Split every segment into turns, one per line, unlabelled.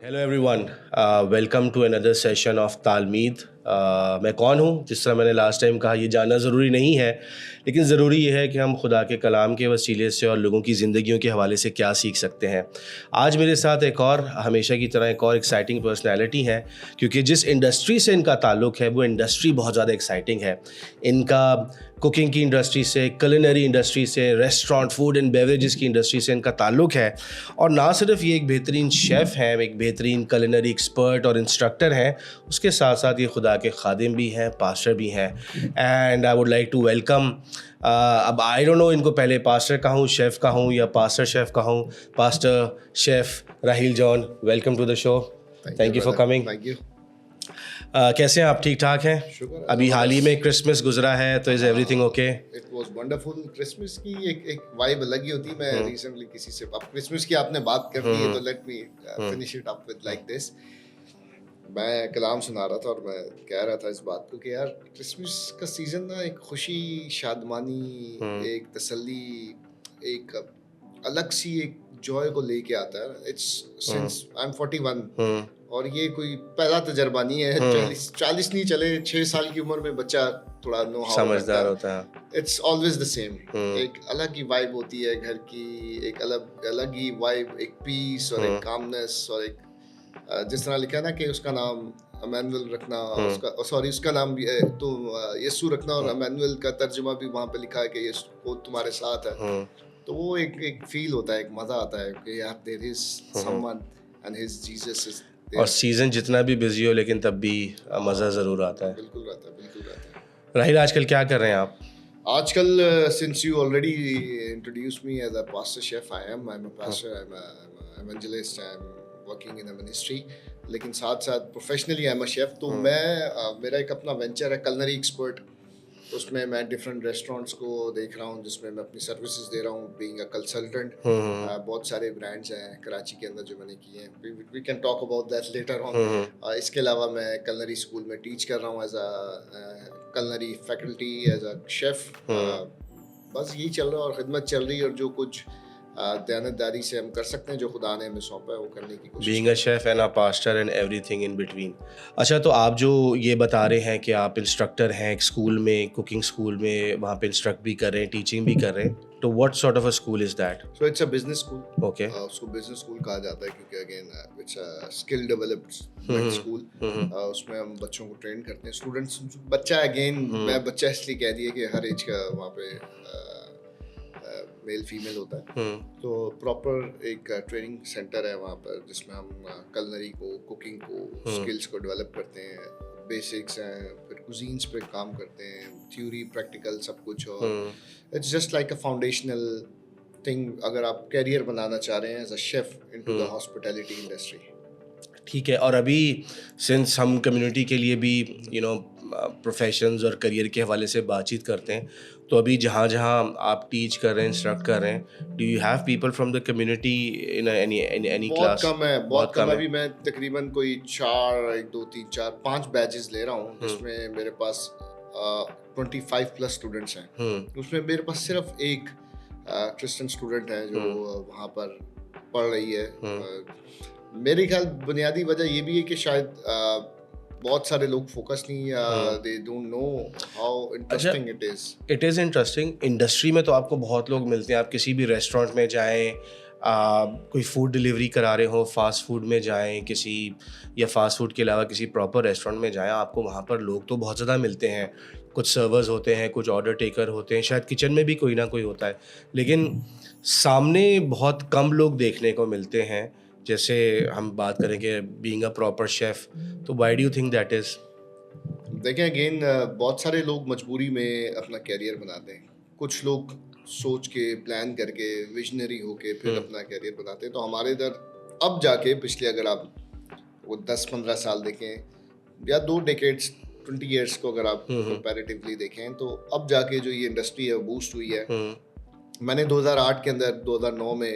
Hello everyone, welcome to another session of Talmeed. मैं कौन हूँ? जिस तरह मैंने लास्ट टाइम कहा, ये जानना ज़रूरी नहीं है, लेकिन ज़रूरी ये है कि हम खुदा के कलाम के वसीले से और लोगों की ज़िंदगियों के हवाले से क्या सीख सकते हैं। आज मेरे साथ एक और हमेशा की तरह एक और एक्साइटिंग पर्सनैलिटी है, क्योंकि जिस इंडस्ट्री से इनका ताल्लुक़ है वो इंडस्ट्री बहुत ज़्यादा एक्साइटिंग है। इनका कुकिंग की इंडस्ट्री से, कुलिनरी इंडस्ट्री से, रेस्टोरेंट, फूड एंड बेवरेजेस की इंडस्ट्री से इनका ताल्लुक़ है। और ना सिर्फ ये एक बेहतरीन शेफ़ हैं, एक बेहतरीन कुलिनरी एक्सपर्ट और इंस्ट्रक्टर हैं, उसके साथ साथ ये खुदा के खादिम भी हैं, पास्टर भी हैं। And I would like to welcome, अब आई डोंट नो इनको पहले पास्टर कहूँ, शेफ़ कहूँ या पास्टर शेफ़ कहूँ। Pastor chef Rahil John, welcome to the show. Thank you for coming.
Thank you.
कैसे हैं आप? ठीक ठाक हैं?
शुक्र।
अभी हाल ही में क्रिसमस गुजरा है, तो is everything okay?
It was wonderful. Christmas की एक वाइब अलग ही होती है। मैं रिसेंटली किसी से, अब क्रिसमस की आपने बात कर दी है तो let me finish it up with like this. मैं कलाम सुना रहा था और मैं कह रहा था इस बात को कि यार क्रिसमस का सीजन ना एक खुशी, शादमानी, एक तसल्ली, एक अलग सी एक जॉय को लेके आता है। इट्स सिंस आई एम 41 और ये कोई पहला तजर्बा नहीं है। 40 नहीं चले, 6 साल की उम्र में बच्चा थोड़ा नो हाउ
समझदार होता है।
It's always the same. एक अलग ही वाइब होती है घर की, एक अलग ही वाइब, एक पीस और एक कामनेस और एक जिस तरह लिखा है ना कि उसका नाम अमैनुअल रखना, उसका सॉरी उसका नाम तो यीशु रखना, और अमैनुअल का तर्जुमा भी वहाँ पे लिखा है कि यीशु तुम्हारे साथ है। तो वो एक फील होता है, एक मजा आता है कि यार there is someone and his Jesus is.
और सीज़न जितना भी बिजी हो, लेकिन तब भी मज़ा ज़रूर आता है।
बिल्कुल रहता है, बिल्कुल रहता है।
राहिल, आजकल क्या कर रहे हैं आप?
आजकल since you already introduce me as a pastor chef, I am a pastor, I am a evangelist, I am working in a ministry. लेकिन साथ साथ professionally I am a chef. तो मैं मेरा एक अपना वेंचर है कलनरी एक्सपर्ट। उसमें मैं डिफरेंट रेस्टोरेंट्स को देख रहा हूँ, जिसमें मैं अपनी सर्विसेज दे रहा हूँ बीइंग अ कंसल्टेंट। बहुत सारे ब्रांड्स हैं कराची के अंदर जो मैंने किए हैं। We can talk about that later on. इसके अलावा मैं कलनरी स्कूल में टीच कर रहा हूँ as a culinary faculty, as a chef. बस यही चल रहा है और खिदमत चल रही है, और जो कुछ दयानतदारी से हम कर सकते हैं, जो खुदा ने हमें सौंपा है, वो करने की कोशिश।
Being a chef and a pastor and everything in between. अच्छा, तो आप जो ये बता रहे हैं कि आप इंस्ट्रक्टर हैं एक स्कूल में, कुकिंग स्कूल में, वहाँ पे इंस्ट्रक्ट भी कर रहे हैं, टीचिंग भी कर रहे हैं, तो what sort of a school is that?
So it's a business school.
Okay.
उसको बिजनेस स्कूल कहा जाता है क्योंकि again it's a skill development school. उसमें हम बच्चों को ट्रेन करते हैं, स्टूडेंट्स। बच्चा अगेन मैं बच्चा इसलिए कह दिया कि हर एज का वहाँ पे मेल फीमेल होता है। तो प्रॉपर एक ट्रेनिंग सेंटर है वहाँ पर, जिसमें हम कलनरी को, कुकिंग को, स्किल्स को डेवलप करते हैं। बेसिक्स हैं, फिर कुजीन्स पे काम करते हैं, थ्योरी प्रैक्टिकल सब कुछ। और it's just like a foundational thing अगर आप कैरियर बनाना चाह रहे हैं as a chef into the hospitality industry.
ठीक है। और अभी सिंस हम कम्युनिटी के लिए भी प्रोफेशंस और करियर के हवाले से बातचीत करते हैं, तो अभी जहाँ जहाँ आप टीच कर रहे हैं, इंस्ट्रक्ट कर रहे हैं, do you have people from the community in any
बहुत
क्लास?
कम है, बहुत कम है। अभी मैं तकरीबन कोई 1 2 3 4 5 बैचेस ले रहा हूँ, जिसमें मेरे पास 25 प्लस स्टूडेंट्स हैं। उसमें मेरे पास सिर्फ एक क्रिश्चियन स्टूडेंट है जो वहाँ पर पढ़ रही है। मेरे ख्याल बुनियादी वजह ये भी है कि शायद बहुत सारे लोग फोकस नहीं, they don't know how interesting it is.
It is interesting. Industry में तो आपको बहुत लोग मिलते हैं, आप किसी भी रेस्टोरेंट में जाएं, कोई फूड डिलीवरी करा रहे हो, फास्ट फूड में जाएं किसी, या फास्ट फूड के अलावा किसी प्रॉपर रेस्टोरेंट में जाएं, आपको वहाँ पर लोग तो बहुत ज़्यादा मिलते हैं। कुछ सर्वर्स होते हैं, कुछ ऑर्डर टेकर होते हैं, शायद किचन में भी कोई ना कोई होता है, लेकिन सामने बहुत कम लोग देखने को मिलते हैं। जैसे हम बात करेंगे बीइंग अ प्रॉपर शेफ, तो why do you think that is?
देखें अगेन, बहुत सारे लोग मजबूरी में अपना कैरियर बनाते हैं। कुछ लोग सोच के, प्लान करके, विजनरी होके फिर अपना कैरियर बनाते हैं। तो हमारे इधर अब जाके पिछले, अगर आप वो 10-15 साल देखें या 2 डेकेड्स, 20 ईयर्स को अगर आप कंपैरेटिवली देखें, तो अब जाके जो ये इंडस्ट्री है वो बूस्ट हुई है। मैंने 2008 के अंदर 2009 में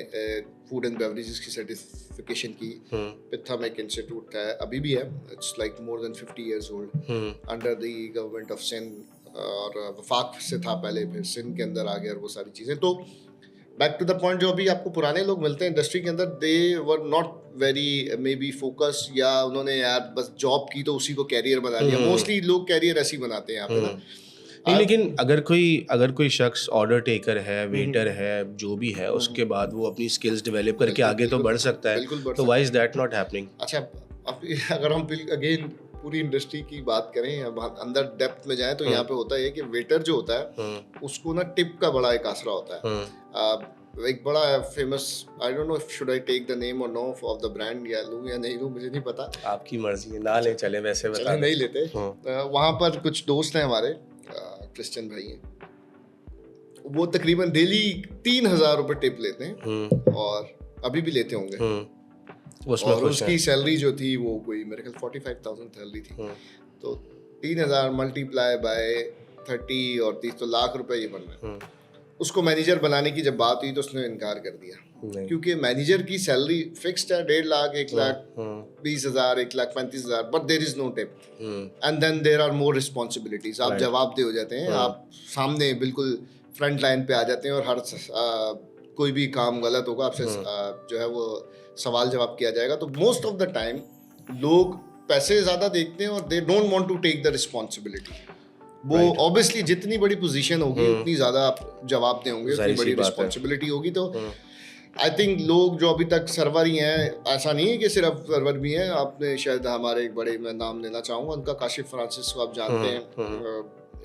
फूड एंड बेवरेजेस की सर्टिफिकेशन की। पिथम एक इंस्टीट्यूट है, अभी भी है। It's like more than 50 years old, under the government of Sindh, और वफाक से था पहले, फिर सिंध के अंदर आ गया और वो सारी चीज़ें। तो बैक टू द पॉइंट, जो अभी आपको पुराने लोग मिलते हैं इंडस्ट्री के अंदर, they were not very maybe focus, या उन्होंने यार बस जॉब की तो उसी को कैरियर बना लिया। मोस्टली लोग कैरियर ऐसे ही बनाते हैं यहाँ पे ना।
नहीं, लेकिन अगर कोई शख्स ऑर्डर टेकर है, वेटर है, जो भी है, उसके बाद वो अपनी स्किल्स डेवलप करके आगे तो बढ़ सकता है, तो why is that not happening?
अच्छा, अब अगर हम अगेन पूरी इंडस्ट्री की बात करें, अब अंदर डेप्थ में जाएं, तो यहाँ पे होता है कि वेटर जो होता है उसको ना टिप का बड़ा एक आसरा होता है। एक बड़ा famous, I don't know if should I take the name or no of the brand, या लूं या नहीं लूं मुझे नहीं पता,
आपकी मर्जी है, ना ले चले, वैसे बता
नहीं लेते। वहाँ पर कुछ दोस्त हैं हमारे, क्रिश्चियन भाई हैं, वो तकरीबन डेली 3,000 रुपए टिप लेते हैं, और अभी भी लेते होंगे। और उसकी सैलरी जो थी वो कोई मेरे ख्याल 45,000 सैलरी थी। तो 3,000 मल्टीप्लाई बाय 30 और 30 तो लाख रुपए ये बन रहा है। उसको मैनेजर बनाने की जब बात हुई तो उसने इनकार कर दिया, क्योंकि मैनेजर की सैलरी फिक्स्ड है 1.5 lakh, 1,20,000, 1,35,000, but there is no tip, and then there are more responsibilities. आप जवाबदेह हो जाते हैं, आप सामने बिल्कुल फ्रंट लाइन पे आ जाते हैं, और हर कोई भी काम गलत होगा आपसे जो है वो सवाल जवाब किया जाएगा। तो मोस्ट ऑफ द टाइम लोग पैसे ज़्यादा देखते हैं और they don't want to take the responsibility. वो ऑब्वियसली जितनी बड़ी पोजीशन होगी उतनी ज़्यादा आप जवाब दे होंगे, उतनी बड़ी रिस्पॉन्सिबिलिटी होगी। तो आई थिंक लोग जो अभी तक सर्वर ही हैं, ऐसा नहीं है कि सिर्फ सर्वर भी हैं, आपने शायद हमारे एक बड़े, मैं नाम लेना चाहूँगा उनका, काशिफ फ्रांसिस को आप जानते हैं,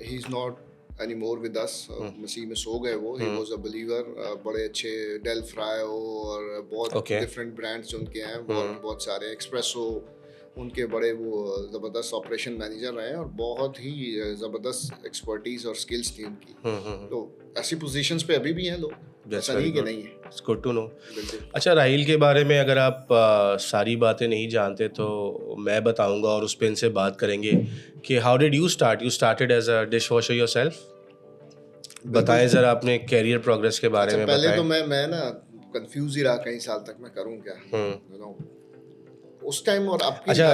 ही is not anymore with us, मसीह में सो गए वो। He was a believer, बड़े अच्छे डेल फ्राई और बहुत डिफरेंट ब्रांड्स उनके हैं, बहुत सारे, एक्सप्रेसो उनके बड़े वो ज़बरदस्त ऑपरेशन मैनेजर रहे हैं, और बहुत ही ज़बरदस्त एक्सपर्टीज और स्किल्स थी उनकी। तो ऐसी पोजीशंस पे अभी भी हैं लोग, ऐसा नहीं कि नहीं है।
It's good to know. अच्छा, राहिल के बारे में अगर आप सारी बातें नहीं जानते तो मैं बताऊंगा, और उस पर इनसे बात करेंगे कि how did you start? You started as a dishwasher yourself? बताएं ज़रा अपने कैरियर प्रोग्रेस के बारे में।
पहले तो मैं ना कंफ्यूज ही रहा कई साल तक, मैं करूं क्या उस टाइम और आपकी।
अच्छा,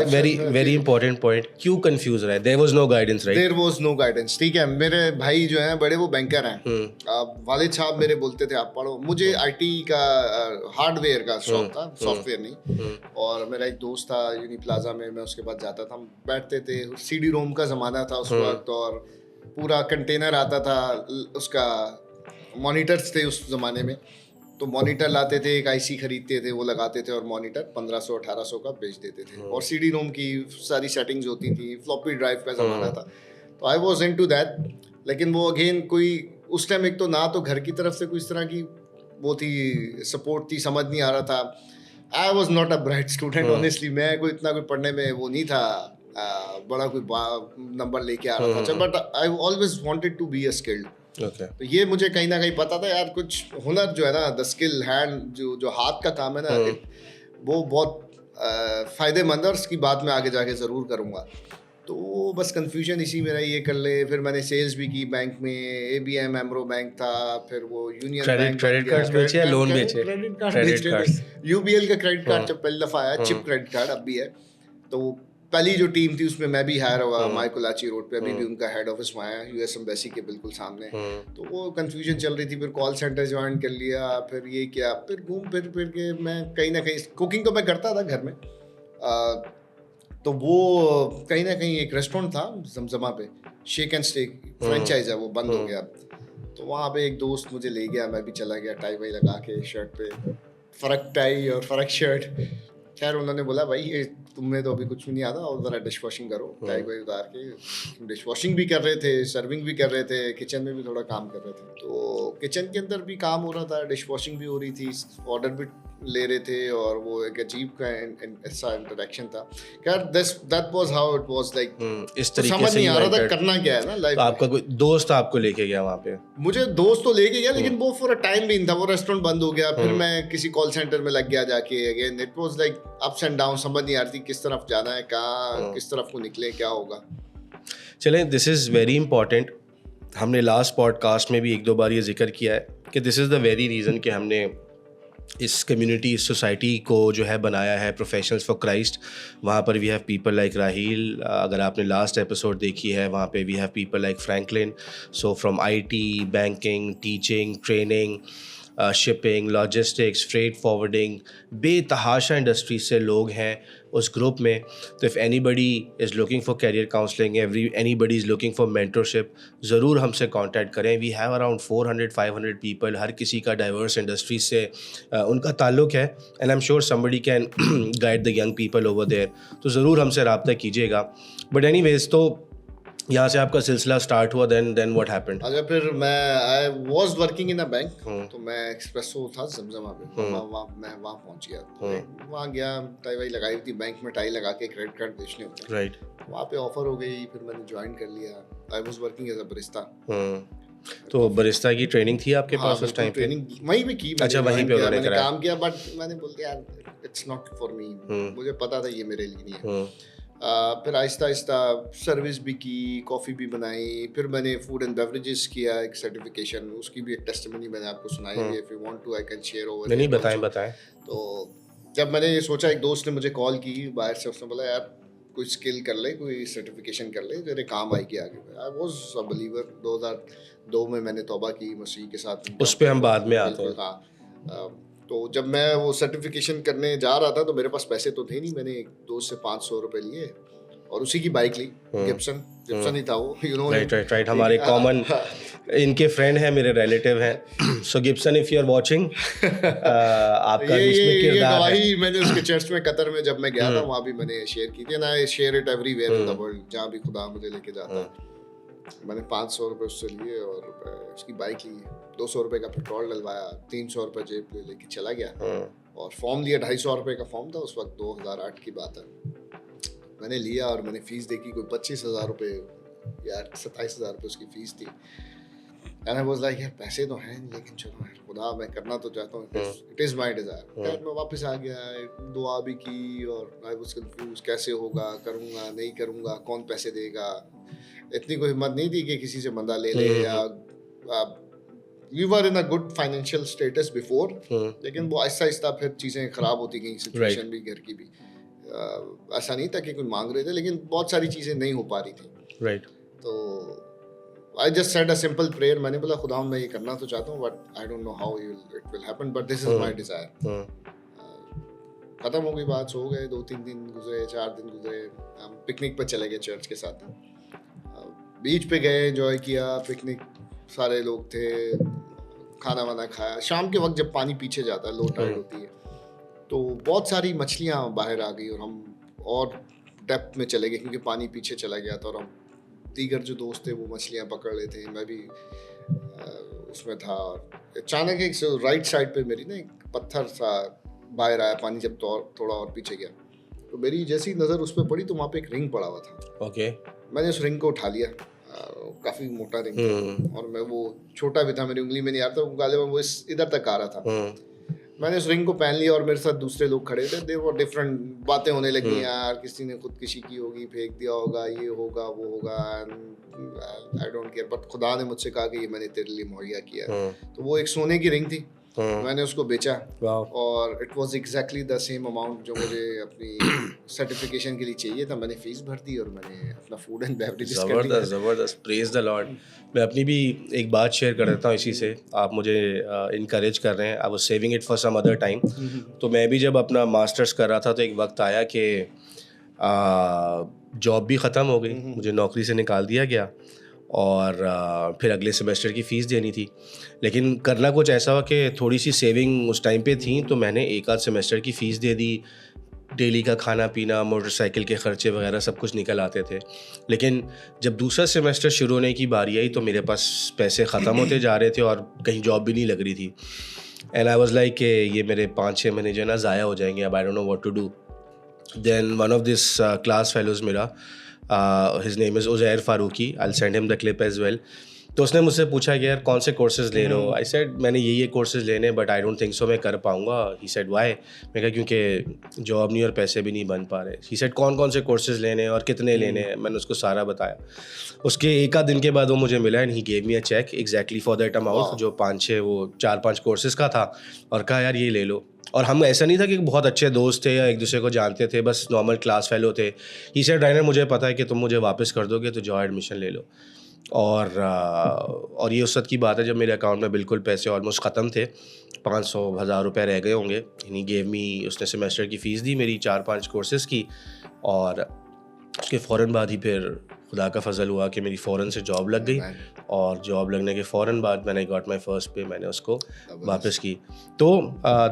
वेरी इंपॉर्टेंट पॉइंट, क्यों कंफ्यूज रहे? There was no guidance, right?
There was no guidance, ठीक है। मेरे भाई जो हैं बड़े, वो बैंकर हैं, वालिद साहब मेरे बोलते थे आप पढ़ो। मुझे आईटी का हार्डवेयर का शौक था, सॉफ्टवेयर नहीं। और मेरा एक दोस्त था यूनी प्लाजा में, मैं उसके पास जाता था, हम बैठते थे, सीडी रोम का ज़माना था उस वक्त, और पूरा कंटेनर आता था, उसका मॉनिटर्स थे उस ज़माने में। तो मॉनिटर लाते थे, एक आईसी खरीदते थे, वो लगाते थे, और मॉनिटर 1500-1800 का बेच देते थे। और सीडी रोम की सारी सेटिंग्स होती थी, फ्लॉपी ड्राइव का ज़माना था। तो आई वॉज इनटू दैट। लेकिन वो अगेन कोई उस टाइम, एक तो ना तो घर की तरफ से कोई इस तरह की वो थी, सपोर्ट थी, समझ नहीं आ रहा था। I was not a bright student honestly, मैं कोई इतना कोई पढ़ने में वो नहीं था, बड़ा कोई नंबर लेके आ रहा था, but I always wanted to be a skilled. तो ये मुझे कहीं ना कहीं पता था यार, कुछ हुनर जो है ना, द स्किल हैंड, जो हाथ का काम है ना, वो बहुत फ़ायदेमंद है, और उसकी बात मैं आगे जाके ज़रूर करूँगा। तो बस कंफ्यूजन इसी में रही, ये कर ले। फिर मैंने सेल्स भी की बैंक में, ABM एमरो बैंक था, फिर वो यूनियन बैंक,
क्रेडिट कार्ड बेचे या लोन बेचे?
क्रेडिट कार्ड, UBL का क्रेडिट कार्ड जब पहली दफ़ा आया, चिप क्रेडिट कार्ड, अब भी है। तो पहली जो टीम थी उसमें मैं भी हायर हुआ, माइकोलाची रोड पे, अभी भी उनका हेड ऑफिस वहाँ है, US एम्बेसी के बिल्कुल सामने। तो वो कंफ्यूजन चल रही थी, फिर कॉल सेंटर ज्वाइन कर लिया, फिर ये किया, फिर घूम फिर के मैं कहीं ना कहीं, कुकिंग तो मैं करता था घर में, तो वो कहीं ना कहीं एक रेस्टोरेंट था जमजमा पे, शेक एंड स्टेक फ्रेंचाइज है, वो बंद हो गया। तो वहाँ पे एक दोस्त मुझे ले गया, मैं भी चला गया, टाई वाई लगा के, शर्ट पे फ़र्क टाई और फ़र्क शर्ट। खैर उन्होंने बोला भाई ये तुम्हें तो अभी कुछ भी नहीं आता, और ज़रा डिश वॉशिंग करो, टाई वाई उतार के। डिश वॉशिंग भी कर रहे थे, सर्विंग भी कर रहे थे, किचन में भी थोड़ा काम कर रहे थे। तो किचन के अंदर भी काम हो रहा था, डिश वॉशिंग भी हो रही थी, ऑर्डर भी ले रहे थे, और वो एक अजीब का ऐसा इंटरेक्शन था। खैर that was how it was, like
इस तरीके
समझ
से
नहीं आ रहा था करना क्या है ना लाइफ।
आपका कोई दोस्त आपको लेके गया वहाँ पे?
मुझे दोस्त तो लेके गया, लेकिन वो फॉर अ टाइम भी नहीं था, वो रेस्टोरेंट बंद हो गया। फिर मैं किसी कॉल सेंटर में लग गया जाके, again it was like ups and down, समझ नहीं आ रही थी किस तरफ जाना है, कहाँ किस तरफ को निकले, क्या होगा।
चलें, दिस इज़ वेरी इंपॉर्टेंट। हमने लास्ट पॉडकास्ट में भी 1-2 बार ये जिक्र किया है कि this is the very reason कि हमने इस कम्युनिटी, इस सोसाइटी को जो है बनाया है, प्रोफेशनल्स फॉर क्राइस्ट। वहाँ पर we have people like Rahil, अगर आपने लास्ट एपिसोड देखी है, वहाँ पे we have people like Franklin. So from IT, banking, teaching, training, shipping, logistics, freight forwarding, बेतहाशा इंडस्ट्री से लोग हैं उस ग्रुप में. तो if anybody is looking for career counselling, anybody is looking for mentorship, ज़रूर हमसे कांटेक्ट करें. वी हैव अराउंड 400-500 पीपल, हर किसी का डाइवर्स इंडस्ट्री से उनका ताल्लुक़ है. And I am sure somebody can guide the young people over there. तो ज़रूर हमसे रब्ता कीजिएगा. बट एनीवेज, तो यहाँ से आपका सिलसिला स्टार्ट हुआ. Then what happened?
अच्छा, फिर मैं I was working in a bank. तो मैं एक्सप्रेसो था जमजमा पे, तो मैं वहाँ पहुँच गया. तो वहाँ गया, टाई वाई लगाई थी, बैंक में टाई लगा के क्रेडिट कार्ड बेचने होते हैं.
राइट.
वहाँ पे ऑफर हो गई, फिर मैंने ज्वाइन कर लिया. I was working as a barista.
तो बरिस्ता की ट्रेनिंग थी आपके पास उस टाइम पे?
ट्रेनिंग वहीं पे की.
अच्छा, वहीं पे उन्होंने
मैंने काम किया, बट मैंने बोल दिया यार इट्स नॉट फॉर मी. मुझे पता था ये मेरे लिए नहीं है. फिर आहिस्ता आहिस्ता सर्विस भी की, कॉफ़ी भी बनाई. फिर मैंने फूड एंड बेवरेजेस किया, एक सर्टिफिकेशन, उसकी भी एक टेस्टिमनी मैंने आपको सुनाई है. If you want to I can share over.
नहीं, बताएं.
तो जब मैंने ये सोचा, एक दोस्त ने मुझे कॉल की बाहर से, उसने बोला यार कोई स्किल कर ले, कोई सर्टिफिकेशन कर ले, तेरे काम आएगी आगे. I was a believer. 2002 में मैंने तौबा की मसीह के साथ.
उस पे हम बाद में आते हैं.
हाँ. तो जब मैं वो सर्टिफिकेशन करने जा रहा था, तो मेरे पास पैसे तो थे नहीं. मैंने एक दोस्त से 500 रुपए लिए और उसी की बाइक ली. गिब्सन ही था वो, यू नो.
राइट. हमारे कॉमन इनके फ्रेंड हैं, मेरे रिलेटिव हैं. So Gibson, if you are watching, आपका भी इसमें किरदार है.
मैंने उसके चर्च में कतर में जब मैं गया था, वहाँ भी मैंने शेयर की थी. ना, share it everywhere in the world, जहाँ भी खुदा मुझे लेके जाता है. मैंने 500 रुपये उससे लिए और उसकी बाइक ली. 200 रुपये का पेट्रोल डलवाया, 300 रुपये जेब पे लेके चला गया. और फॉर्म लिया, 250 रुपये का फॉर्म था उस वक्त. 2008 की बात है. मैंने लिया और मैंने फीस देखी, कोई 25,000 रुपये या 27,000 रुपये उसकी फीस थी. एंड आई वाज लाइक यार पैसे तो हैं, लेकिन चलो यार खुदा, मैं करना तो चाहता हूँ. It is my desire. मैं वापस आ गया, दुआ भी की और आई वाज कंफ्यूज, कैसे होगा, करूँगा नहीं करूँगा, कौन पैसे देगा. इतनी कोई हिम्मत नहीं थी कि किसी से बंदा ले ले. या we were in a good financial status before, लेकिन वो आहिस्ता आहिस्ता फिर चीज़ें ख़राब होती गई. सिचुएशन भी घर की भी ऐसा नहीं था कि कोई मांग रहे थे, लेकिन बहुत सारी चीज़ें नहीं हो पा रही थी.
राइट.
तो I just said a simple prayer. मैंने बोला खुदा, मैं ये करना तो चाहता हूँ, but I don't know how it will happen, but this is my desire. खत्म हो गई बात. हो गए 2-3 दिन गुजरे, 4 दिन गुजरे. हम पिकनिक पर चले गए चर्च के साथ. बीच पे गए, एंजॉय किया. पिकनिक, सारे लोग थे, खाना वाना खाया. शाम के वक्त जब पानी पीछे जाता है, लो टाइड होती है, तो बहुत सारी मछलियाँ बाहर आ गई और हम और डेप्थ में चले गए क्योंकि पानी पीछे चला गया था. और हम दीगर जो दोस्त थे वो मछलियाँ पकड़ रहे थे, मैं भी उसमें था. अचानक एक राइट साइड पे मेरी ना एक पत्थर सा बाहर आया, पानी जब थोड़ा और पीछे गया, तो मेरी जैसी नज़र उस पर पड़ी तो वहाँ पे एक रिंग पड़ा हुआ था.
ओके.
मैंने उस रिंग को उठा लिया. काफ़ी मोटा रिंग था और मैं वो छोटा भी था, मेरी उंगली में नहीं आ रहा था. गालिबा वो इधर तक आ रहा था. मैंने उस रिंग को पहन लिया और मेरे साथ दूसरे लोग खड़े थे. दे वो डिफरेंट बातें होने लगी. यार किसी ने खुदकुशी की होगी, फेंक दिया होगा, ये होगा वो होगा. I don't care. बट खुदा ने मुझसे कहा कि ये मैंने तेरे लिए मुहैया किया. तो वो एक सोने की रिंग थी. मैंने उसको बेचा और it was exactly the same amount जो मुझे अपनी सर्टिफिकेशन के लिए चाहिए था. मैंने फीस भर दी और मैंने अपना फूड एंड बेवरेजेस कर दिया.
ज़बरदस्त. Praise the Lord. मैं अपनी भी एक बात शेयर कर देता हूँ इसी से. आप मुझे इनकरेज कर रहे हैं. I was saving it for some other time. तो मैं भी जब अपना मास्टर्स कर रहा था तो एक वक्त आया कि जॉब भी ख़त्म हो गई, मुझे नौकरी से निकाल दिया गया और फिर अगले सेमेस्टर की फ़ीस देनी थी. लेकिन करना कुछ ऐसा हुआ कि थोड़ी सी सेविंग उस टाइम पे थी, तो मैंने एक आध सेमेस्टर की फ़ीस दे दी. डेली का खाना पीना, मोटरसाइकिल के ख़र्चे वगैरह सब कुछ निकल आते थे. लेकिन जब दूसरा सेमेस्टर शुरू होने की बारी आई तो मेरे पास पैसे ख़त्म होते जा रहे थे और कहीं जॉब भी नहीं लग रही थी. एंड आई वाज लाइक कि ये मेरे 5-6 महीने जो है ना ज़ाया हो जाएंगे. अब I don't know what to do. Then one of this class fellows मेरा, his name is Uzair Farooqui, I will send him the clip as well. तो उसने मुझसे पूछा कि यार कौन से कोर्सेज़ ले रहे हो. आई सेड मैंने ये कोर्सेज़ लेने, but I don't think so मैं कर पाऊँगा. He said why. मैं कहा क्योंकि जॉब नहीं और पैसे भी नहीं बन पा रहे. ही सेड कौन से कोर्सेज़ लेने और कितने लेने हैं. मैंने उसको सारा बताया. उसके एक आध दिन के बाद वो मुझे मिला and he gave me a cheque exactly for that amount, जो 5-6 वो 4-5 कोर्सेज़ का था, और कहा यार ये ले लो. और हम ऐसा नहीं था कि बहुत अच्छे दोस्त थे या एक दूसरे को जानते थे, बस नॉर्मल क्लास फेलो थे. ही सेड राइनर मुझे पता है कि तुम मुझे वापस कर दोगे तो जाओ एडमिशन ले लो. और ये उस वक्त की बात है जब मेरे अकाउंट में बिल्कुल पैसे ऑलमोस्ट ख़त्म थे, 500-1000 रुपये रह गए होंगे। ही गेव मी, उसने सेमेस्टर की फ़ीस दी मेरी 4-5 कोर्सेज़ की, और उसके फ़ौरन बाद ही फिर खुदा का फजल हुआ कि मेरी फ़ौरन से जॉब लग गई, और जॉब लगने के फ़ौरन बाद मैंने गॉट माई फर्स्ट पे, मैंने उसको वापस की। तो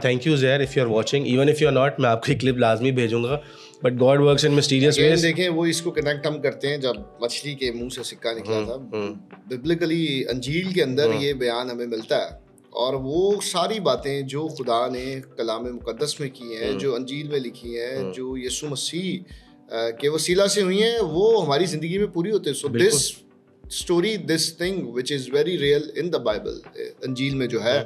thank you Zair, if you are watching, even if you are not, मैं आपको एक क्लिप लाजमी भेजूंगा, but God works in mysterious ways.
देखें वो इसको कनेक्ट हम करते हैं जब मछली के मुंह से सिक्का निकला था, बिब्लिकली अंजील के अंदर ये बयान हमें मिलता है, और वो सारी बातें जो खुदा ने कलाम मुकद्दस में की हैं, जो अंजील में लिखी हैं, जो यीशु मसीह के वसीला से हुई हैं, वो हमारी ज़िंदगी में पूरी होती है। So this story, this thing which is very real in the Bible, Injil में जो है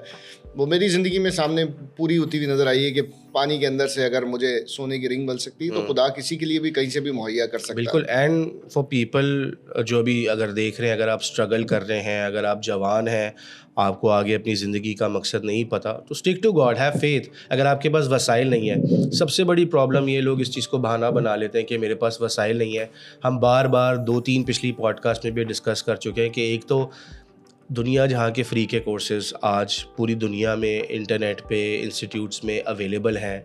वो मेरी ज़िंदगी में सामने पूरी होती हुई नज़र आई है कि पानी के अंदर से अगर मुझे सोने की रिंग मिल सकती है तो खुदा किसी के लिए भी कहीं से भी मुहैया कर सकता है।
बिल्कुल। एंड फॉर पीपल जो भी अगर देख रहे हैं, अगर आप स्ट्रगल कर रहे हैं, अगर आप जवान हैं, आपको आगे अपनी ज़िंदगी का मकसद नहीं पता, तो stick to God, have faith. अगर आपके पास वसाइल नहीं है, सबसे बड़ी प्रॉब्लम ये लोग इस चीज़ को बहाना बना लेते हैं कि मेरे पास वसाइल नहीं है। हम बार बार 2-3 पिछली पॉडकास्ट में भी डिस्कस कर चुके हैं कि एक तो दुनिया जहाँ के फ्री के कोर्सेज़ आज पूरी दुनिया में इंटरनेट पे इंस्टीट्यूट्स में अवेलेबल हैं।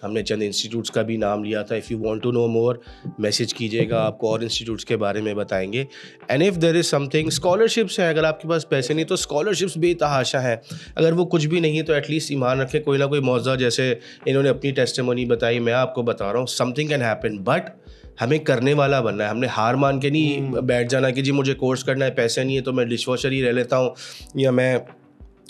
हमने चंद इंस्टीट्यूट्स का भी नाम लिया था। If you want to know more, message कीजिएगा, आपको और इंस्टीट्यूट्स के बारे में बताएंगे। And if there is something, scholarships हैं, अगर आपके पास पैसे नहीं तो स्कॉलरशिप्स बेतहाशा हैं। अगर वो कुछ भी नहीं है तो एटलीस्ट ईमान रखें, कोई ना कोई मौज़ा, जैसे इन्होंने अपनी टेस्टिमोनी बताई, मैं आपको बता रहा हूँ, समथिंग कैन हैपन। बट हमें करने वाला बनना है। हमने हार मान के नहीं बैठ जाना कि जी मुझे कोर्स करना है, पैसे नहीं है तो मैं डिशवॉशर ही रह लेता हूँ, या मैं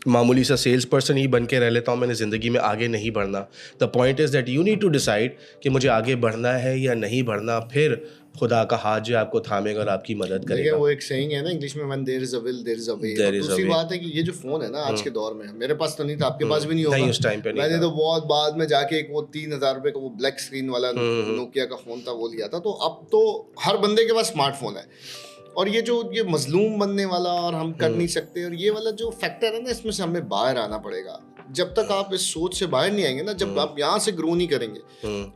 मामूली सा सेल्स पर्सन ही बन के रह लेता हूँ, मैंने ज़िंदगी में आगे नहीं बढ़ना। The point is that you need to decide कि मुझे आगे बढ़ना है या नहीं बढ़ना, फिर खुदा का हाथ जो आपको थामेगा और आपकी मदद करेगा।
वो एक सेइंग है ना इंग्लिश में, when there is a will there is a way. दूसरी बात है कि ये जो फोन है ना आज के दौर में, मेरे पास तो नहीं था, आपके पास भी नहीं होगा,
नहीं, उस टाइम पे नहीं
मैंने
था।
तो बहुत बाद में जाके एक वो 3000 रुपए का वो ब्लैक स्क्रीन वाला नोकिया का फोन था वो लिया था। तो अब तो हर बंदे के पास स्मार्टफोन है, और ये जो ये मजलूम बनने वाला और हम कर नहीं सकते, और ये वाला जो फैक्टर है ना, इसमें से हमें बाहर आना पड़ेगा। जब तक आप इस सोच से बाहर नहीं आएंगे ना, जब आप यहाँ से ग्रो नहीं करेंगे,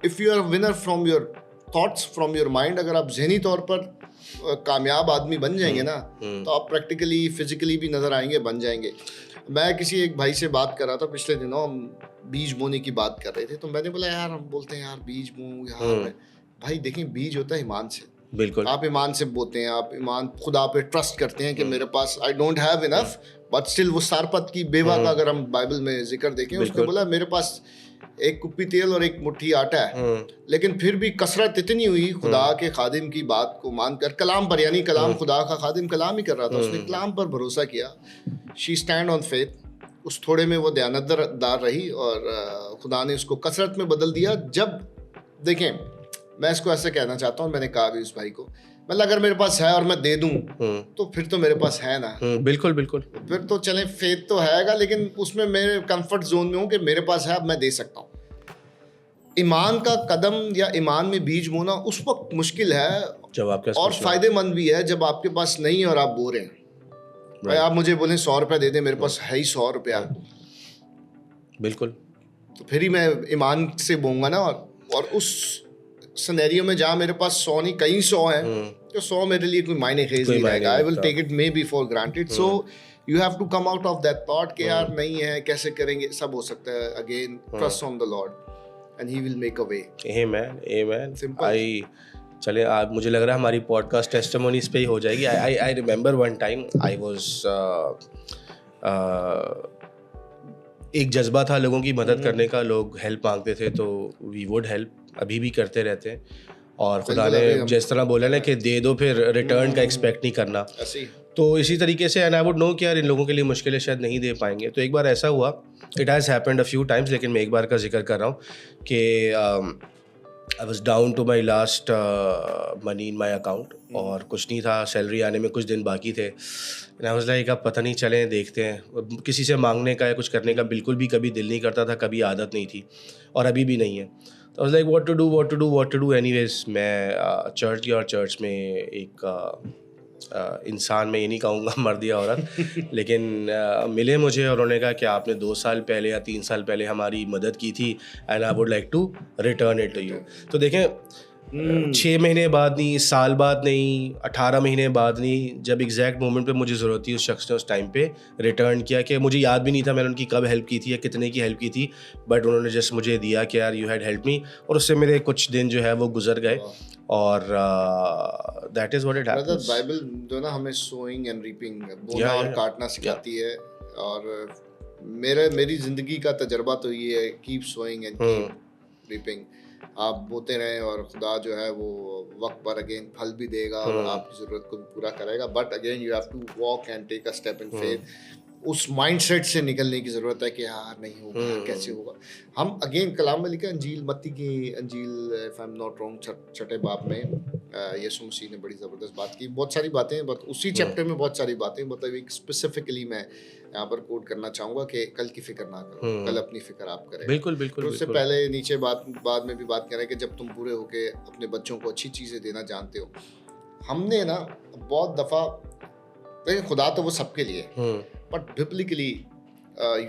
if you are winner from your thoughts, from your mind, अगर आप जहनी तौर पर कामयाब आदमी बन जाएंगे ना, तो आप प्रैक्टिकली फिजिकली भी नजर आएंगे, बन जाएंगे। मैं किसी एक भाई से बात कर रहा था पिछले दिनों, हम बीज बोने की बात कर रहे थे, तो मैंने बोला यार, हम बोलते हैं यार बीज बोऊं यार, भाई देखें बीज होता है ईमान से।
बिल्कुल,
आप ईमान से बोते हैं, आप ईमान खुदा पे ट्रस्ट करते हैं कि मेरे पास I don't have enough, but still वो सारपत की बेवा का अगर हम बाइबल में जिक्र देखें, उसने बोला मेरे पास एक कुप्पी तेल और एक मुट्ठी आटा है, लेकिन फिर भी कसरत इतनी हुई खुदा के खादिम की बात को मानकर, कलाम पर, यानी कलाम खुदा का खादिम कलाम ही कर रहा था, उसने कलाम पर भरोसा किया। She stand on faith. उस थोड़े में वो दयानतदार रही और खुदा ने उसको कसरत में बदल दिया। जब देखें, मैं इसको ऐसे कहना चाहता हूँ, मैंने कहा भी उस भाई को, मतलब अगर मेरे पास है और मैं दे दूं तो फिर तो मेरे पास है ना।
बिल्कुल बिल्कुल,
फिर तो चले, फेथ तो हैगा, लेकिन उसमें मेरे कंफर्ट जोन में हूँ कि मेरे पास है, अब मैं दे सकता हूँ। ईमान का कदम या ईमान में बीज बोना उस वक्त मुश्किल है
जब आपके
और फायदेमंद भी है जब आपके पास नहीं और आप बो रहे हैं। भाई आप मुझे बोलें 100 रुपया दे दें, मेरे पास है ही 100 रुपया,
बिल्कुल,
तो फिर ही मैं ईमान से बोऊंगा ना। और उस सिनेरियो में जहाँ मेरे पास 100 नहीं कई 100 हैं, तो 100 मेरे लिए कोई मायने खेज नहीं रहेगा। I will take it maybe for granted. So you have to come out of that thought कि यार नहीं है, कैसे करेंगे, सब हो सकता है। Again trust on the lord and he will make a way.
Amen, amen. चले, आज मुझे लग रहा है हमारी पॉडकास्ट टेस्टिमोनीज पे ही हो जाएगी। I remember one time I was, एक जज्बा था लोगों की मदद करने का, लोग हेल्प मांगते थे तो वी वुड हेल्प, अभी भी करते रहते हैं। और खुदा ने जिस तरह बोला ना कि दे दो, फिर रिटर्न का एक्सपेक्ट नहीं करना, तो इसी तरीके से। एंड आई वुड नो कि यार इन लोगों के लिए मुश्किलें शायद नहीं दे पाएंगे। तो एक बार ऐसा हुआ, it has happened a few times, लेकिन मैं एक बार का जिक्र कर रहा हूँ कि I was down to my last money in my account, और कुछ नहीं था, सैलरी आने में कुछ दिन बाकी थे। एंड आई वाज लाइक अब पता नहीं, चलें देखते हैं। किसी से मांगने का या कुछ करने का बिल्कुल भी कभी दिल नहीं करता था, कभी आदत नहीं थी, और अभी भी नहीं है। तो I was like what to do anyways. मैं चर्च गया, और चर्च में एक इंसान, मैं ये नहीं कहूँगा मर्द या औरत, लेकिन मिले मुझे, और उन्होंने कहा कि आपने 2 साल पहले या 3 साल पहले हमारी मदद की थी, and I would like to return it to you. तो देखें, 6 महीने बाद नहीं, साल बाद नहीं, 18 महीने बाद नहीं, जब एग्जैक्ट मोमेंट पे मुझे ज़रूरत थी उस शख्स ने उस टाइम पे रिटर्न किया कि मुझे याद भी नहीं था मैंने उनकी कब हेल्प की थी या कितने की हेल्प की थी, बट उन्होंने जस्ट मुझे दिया कि यार यू हैड हेल्प मी, और उससे मेरे कुछ दिन जो है वो गुजर गए, और that is what it happens.
Bible जो ना हमें सोइंग एंड रीपिंग, बोना और काटना सिखाती है, और मेरी ज़िंदगी का तजर्बा तो ये है, keep sowing and keep reaping. आप बोते रहें और खुदा जो है वो वक्त पर अगेन फल भी देगा और आपकी ज़रूरत को भी पूरा करेगा, but again you have to walk and take a step in faith. उस माइंडसेट से निकलने की ज़रूरत है कि यार नहीं होगा, कैसे होगा। हम अगेन कलाम में लिखा है, अंजील मत्ती की Injil, if I am not wrong, छठे बाब में यीशु मसीह ने बड़ी ज़बरदस्त बात की, बहुत सारी बातें हैं, बट उसी चैप्टर में बहुत सारी बातें, मतलब एक स्पेसिफिकली मैं यहाँ पर कोट करना चाहूँगा कि कल की फिक्र ना करो, कल अपनी फिक्र आप करें।
बिल्कुल बिल्कुल।
तो उससे पहले नीचे बाद में भी बात करें कि जब तुम पूरे होके अपने बच्चों को अच्छी चीज़ें देना जानते हो। हमने ना बहुत दफ़ा, लेकिन खुदा तो वो सबके लिए है, बट बिब्लिकली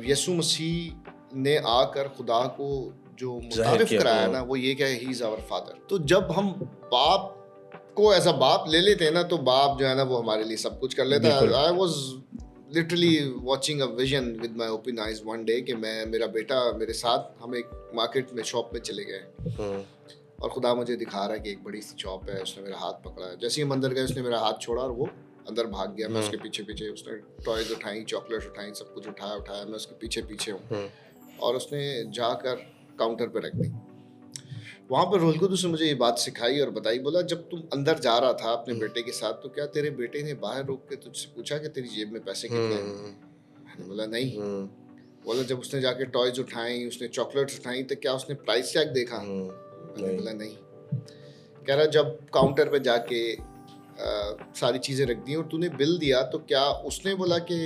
यीशु मसीह ने आकर खुदा को जो मुतारिफ कराया ना, वो ये क्या है, ही इज़ आवर फादर। तो जब हम बाप को एज अ बाप ले लेते हैं ना, तो बाप जो है ना वो हमारे लिए सब कुछ कर लेता है। I was literally watching a vision with my open eyes one day कि मेरा बेटा मेरे साथ, हम एक मार्केट में शॉप में चले गए और खुदा मुझे दिखा रहा है कि एक बड़ी सी शॉप है, उसने मेरा हाथ पकड़ा है, जैसे ही हम अंदर गए उसने मेरा हाथ छोड़ा और वो अंदर भाग गया। मैं उसके पीछे पीछे, उसने टॉयज उठाई, चॉकलेट्स उठाई, सब कुछ उठाया, मैं उसके पीछे पीछे हूँ, और उसने जाकर काउंटर पर रख दी। वहाँ पर रोल कुदूस ने मुझे ये बात सिखाई और बताई, बोला जब तुम अंदर जा रहा था अपने बेटे के साथ, तो क्या तेरे बेटे ने बाहर रोक के तुझसे पूछा कि तेरी जेब में पैसे कितने हैं? मैंने बोला नहीं। बोला जब उसने जाके टॉयज उठाई, उसने चॉकलेट्स उठाई, तो क्या उसने प्राइस टैग देखा? मैंने बोला नहीं। कह रहा जब काउंटर पे जाके सारी चीज़ें रख दी और तूने बिल दिया, तो क्या उसने बोला कि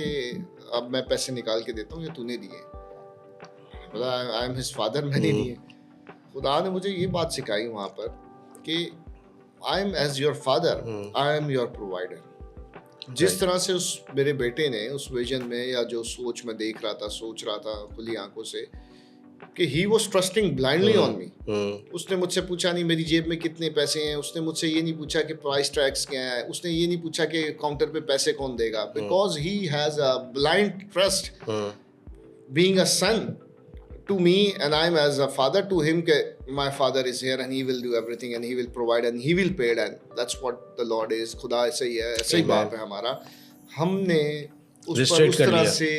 अब मैं पैसे निकाल के देता हूँ या तूने दिए? बोला आई एम हिज फादर, मैंने दिए। खुदा ने मुझे ये बात सिखाई वहाँ पर कि I am as your father, I am your provider. जिस तरह से उस मेरे बेटे ने उस विजन में, या जो सोच में देख रहा था, सोच रहा था खुली आंखों से कि he was trusting blindly on me. उसने मुझसे पूछा नहीं मेरी जेब में कितने पैसे हैं, उसने मुझसे ये नहीं पूछा कि प्राइस टैग्स क्या है, उसने ये नहीं पूछा कि काउंटर पे पैसे कौन देगा, because he has a blind trust being a son to me, and I'm as a father to him, my father is here and he will do everything and he will provide and he will pay, and that's what the Lord is। खुदा ऐसे ही है, ऐसे ही बाप है हमारा। हमने उस पर उस तरह से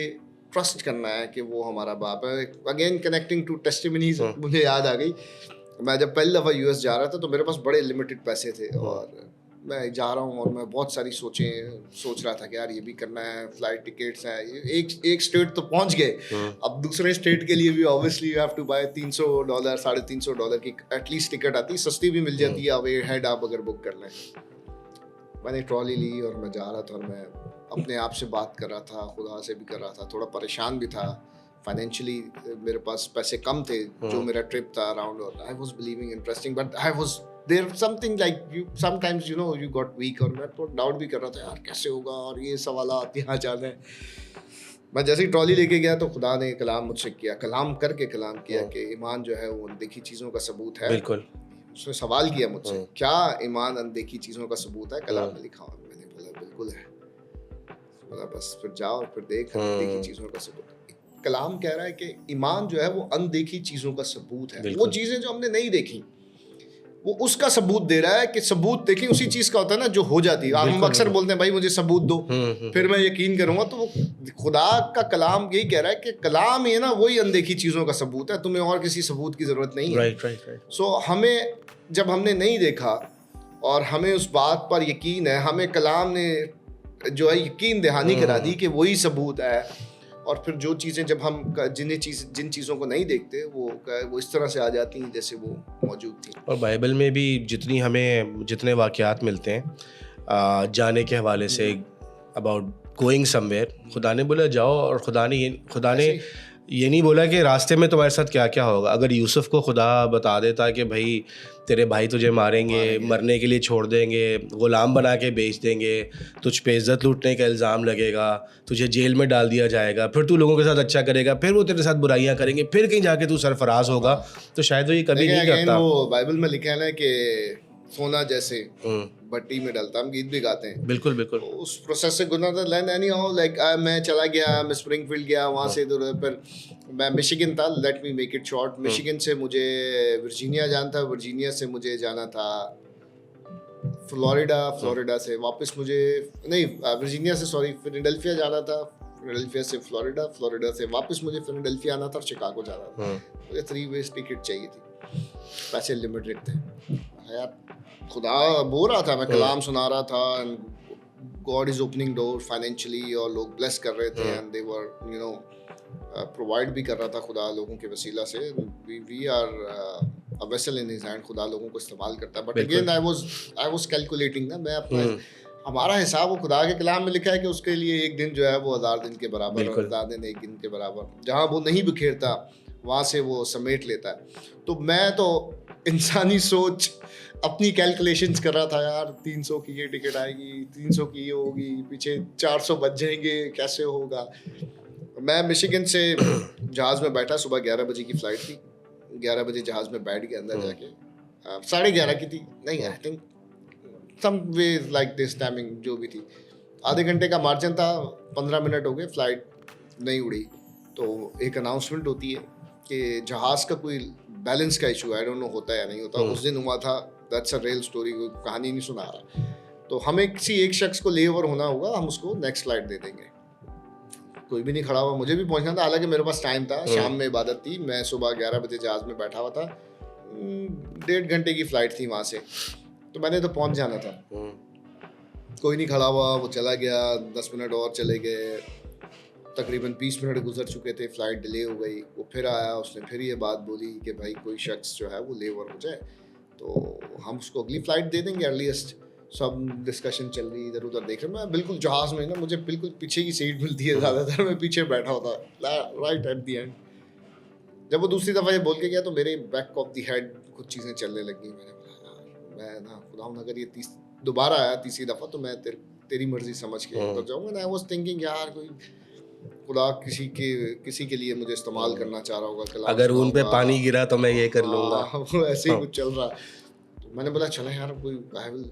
ट्रस्ट करना है कि वो हमारा बाप है। अगेन कनेक्टिंग टू टेस्टिमनीज, मुझे याद आ गई, मैं जब पहली दफ़ा यूएस जा रहा था तो मेरे पास बड़े लिमिटेड पैसे थे, और मैं जा रहा हूँ और मैं बहुत सारी सोच रहा था कि यार ये भी करना है, फ्लाइट टिकट्स हैं, एक स्टेट तो पहुँच गए, अब दूसरे स्टेट के लिए भी obviously you have to buy $300 $350 की एटलीस्ट टिकट आती, सस्ती भी मिल जाती है अवे हेड आप अगर बुक कर लें। मैंने ट्रॉली ली और मैं जा रहा था, और मैं अपने आप से बात कर रहा था, खुदा से भी कर रहा था, थोड़ा परेशान भी था फाइनेंशियली, मेरे पास पैसे कम थे जो मेरा ट्रिप था अराउंड, और I was believing interesting, but I was there something like you sometimes you know you got weak, और मैं तो डाउट भी कर रहा था यार कैसे होगा, और ये सवाल यहाँ जाना है। मैं जैसे ही ट्रॉली लेके गया तो खुदा ने कलाम मुझसे किया, कलाम किया कि ईमान जो है वो अनदेखी चीज़ों का सबूत है।
बिल्कुल।
उसने सवाल किया मुझसे, क्या ईमान अनदेखी चीज़ों का सबूत है? कलाम में लिखा हुआ। मैंने बोला बिल्कुल है। बोला बस फिर जाओ और फिर देख अनदेखी चीज़ों का सबूत। कलाम कह रहा है कि ईमान जो है वो अनदेखी चीज़ों का सबूत है। वो चीज़ें जो हमने नहीं देखी वो उसका सबूत दे रहा है कि सबूत देखिए उसी चीज़ का होता है ना जो हो जाती है। हम अक्सर बोलते हैं भाई मुझे सबूत दो फिर मैं यकीन करूंगा, तो वो खुदा का कलाम यही कह रहा है कि कलाम ये ना वही अनदेखी चीज़ों का सबूत है, तुम्हें और किसी सबूत की ज़रूरत नहीं है।
राइट।
सो हमें जब हमने नहीं देखा और हमें उस बात पर यकीन है, हमें कलाम ने जो है यकीन दहानी करा दी कि वही सबूत है, और फिर जो चीज़ें जब हम जिन चीज़ों को नहीं देखते वो इस तरह से आ जाती हैं जैसे वो मौजूद थी।
और बाइबल में भी जितने वाक़यात मिलते हैं जाने के हवाले से अबाउट गोइंग समवेयर, खुदा ने बोला जाओ, और खुदा ने ये नहीं बोला कि रास्ते में तुम्हारे साथ क्या क्या होगा। अगर यूसुफ को खुदा बता देता कि भाई तेरे भाई तुझे मारेंगे, मरने के लिए छोड़ देंगे, ग़ुलाम बना के बेच देंगे, तुझ पे इज़्ज़त लूटने का इल्ज़ाम लगेगा, तुझे जेल में डाल दिया जाएगा, फिर तू लोगों के साथ अच्छा करेगा, फिर वो तेरे साथ बुराइयां करेंगे, फिर कहीं जाके तू सरफराज होगा, तो शायद वो ये कभी नहीं करता।
वो बाइबल में लिखा है ना कि सोना जैसे भट्टी में डलता, हम गीत भी गाते हैं।
बिल्कुल बिल्कुल।
तो उस प्रोसेस से गुजरना था। लेन एनी हाउ लाइक मैं चला गया, मैं स्प्रिंगफील्ड गया, वहाँ से इधर फिर मैं मिशिगन था। Let me make it short. Michigan से मुझे वर्जीनिया जाना था, वर्जीनिया से मुझे जाना था फ्लोरिडा, फ्लोरिडा से वापस मुझे नहीं वर्जीनिया से सॉरी फिलाडेल्फिया जाना था, फिलाडेल्फिया से फ्लोरिडा, फ्लोरिडा से वापस मुझे फिलाडेल्फिया आना था और शिकागो जाना था। मुझे 3 वे टिकट चाहिए थी, पैसे लिमिटेड थे यार। खुदा बोल रहा था, मैं कलाम सुना रहा था, God is opening door financially, और लोग ब्लेस कर रहे थे and they were you know provide भी कर रहा था खुदा लोगों के वसीला से। We are a vessel in his hand, खुदा लोगों को इस्तेमाल करता है। But again I was calculating ना, मैं अपना हमारा हिसाब वो खुदा के कलाम में लिखा है कि उसके लिए एक दिन जो है वो 1000 दिन के बराबर, और 1000 दिन एक दिन के बराबर। जहाँ वो नहीं बिखेरता वहाँ से वो समेट लेता है। तो मैं तो इंसानी सोच अपनी कैलकुलेशंस कर रहा था यार, 300 की ये टिकट आएगी, 300 की ये होगी, पीछे 400 बच जाएंगे, कैसे होगा। मैं मिशिगन से जहाज़ में बैठा, सुबह 11 बजे की फ़्लाइट थी, 11 बजे जहाज़ में बैठ गया अंदर जाके। 11:30 की थी, नहीं I think some way like this timing जो भी थी। आधे घंटे का मार्जिन था, 15 मिनट हो गए, फ़्लाइट नहीं उड़ी। तो एक अनाउंसमेंट होती है कि जहाज़ का कोई बैलेंस का इशू, आई डोंट नो होता है या नहीं होता। उस दिन हुआ था, दैट्स अ रियल स्टोरी, कोई कहानी नहीं सुना रहा। तो हमें किसी एक शख्स को ले ओवर होना होगा, हम उसको नेक्स्ट फ़्लाइट दे देंगे। कोई भी नहीं खड़ा हुआ, मुझे भी पहुंचना था, हालांकि मेरे पास टाइम था, शाम में इबादत थी। मैं सुबह 11 बजे जहाज़ में बैठा हुआ था, 1.5 घंटे की फ़्लाइट थी वहाँ से, तो मैंने तो पहुंच जाना था। कोई नहीं खड़ा हुआ, वो चला गया, 10 मिनट और चले गए, तकरीबन 20 मिनट गुजर चुके थे, फ़्लाइट डिले हो गई। वो फिर आया, उसने फिर ये बात बोली कि भाई कोई शख्स जो है वो ले ओवर हो जाए तो हम उसको अगली फ़्लाइट दे देंगे अर्लीस्ट। सब डिस्कशन चल रही, इधर उधर देख रहा मैं बिल्कुल जहाज़ में ना, मुझे बिल्कुल पीछे की सीट मिलती है ज़्यादातर, मैं पीछे बैठा होता राइट एट द एंड। जब वो दूसरी दफ़ा ये बोल के गया तो मेरे बैक ऑफ द हेड कुछ चीज़ें चलने लगी। मैंने बोला यार मैं ना खुदा अगर ये दोबारा आया तीसरी दफ़ा तो मैं तेरी मर्जी समझ के उतर जाऊँगा। आई वाज थिंकिंग यार कोई खुदा किसी के लिए मुझे इस्तेमाल करना चाह रहा होगा,
अगर उन पे पानी गिरा तो मैं ये कर लूँगा,
वो ऐसे ही कुछ चल रहा। तो मैंने बोला चला यार, कोई I will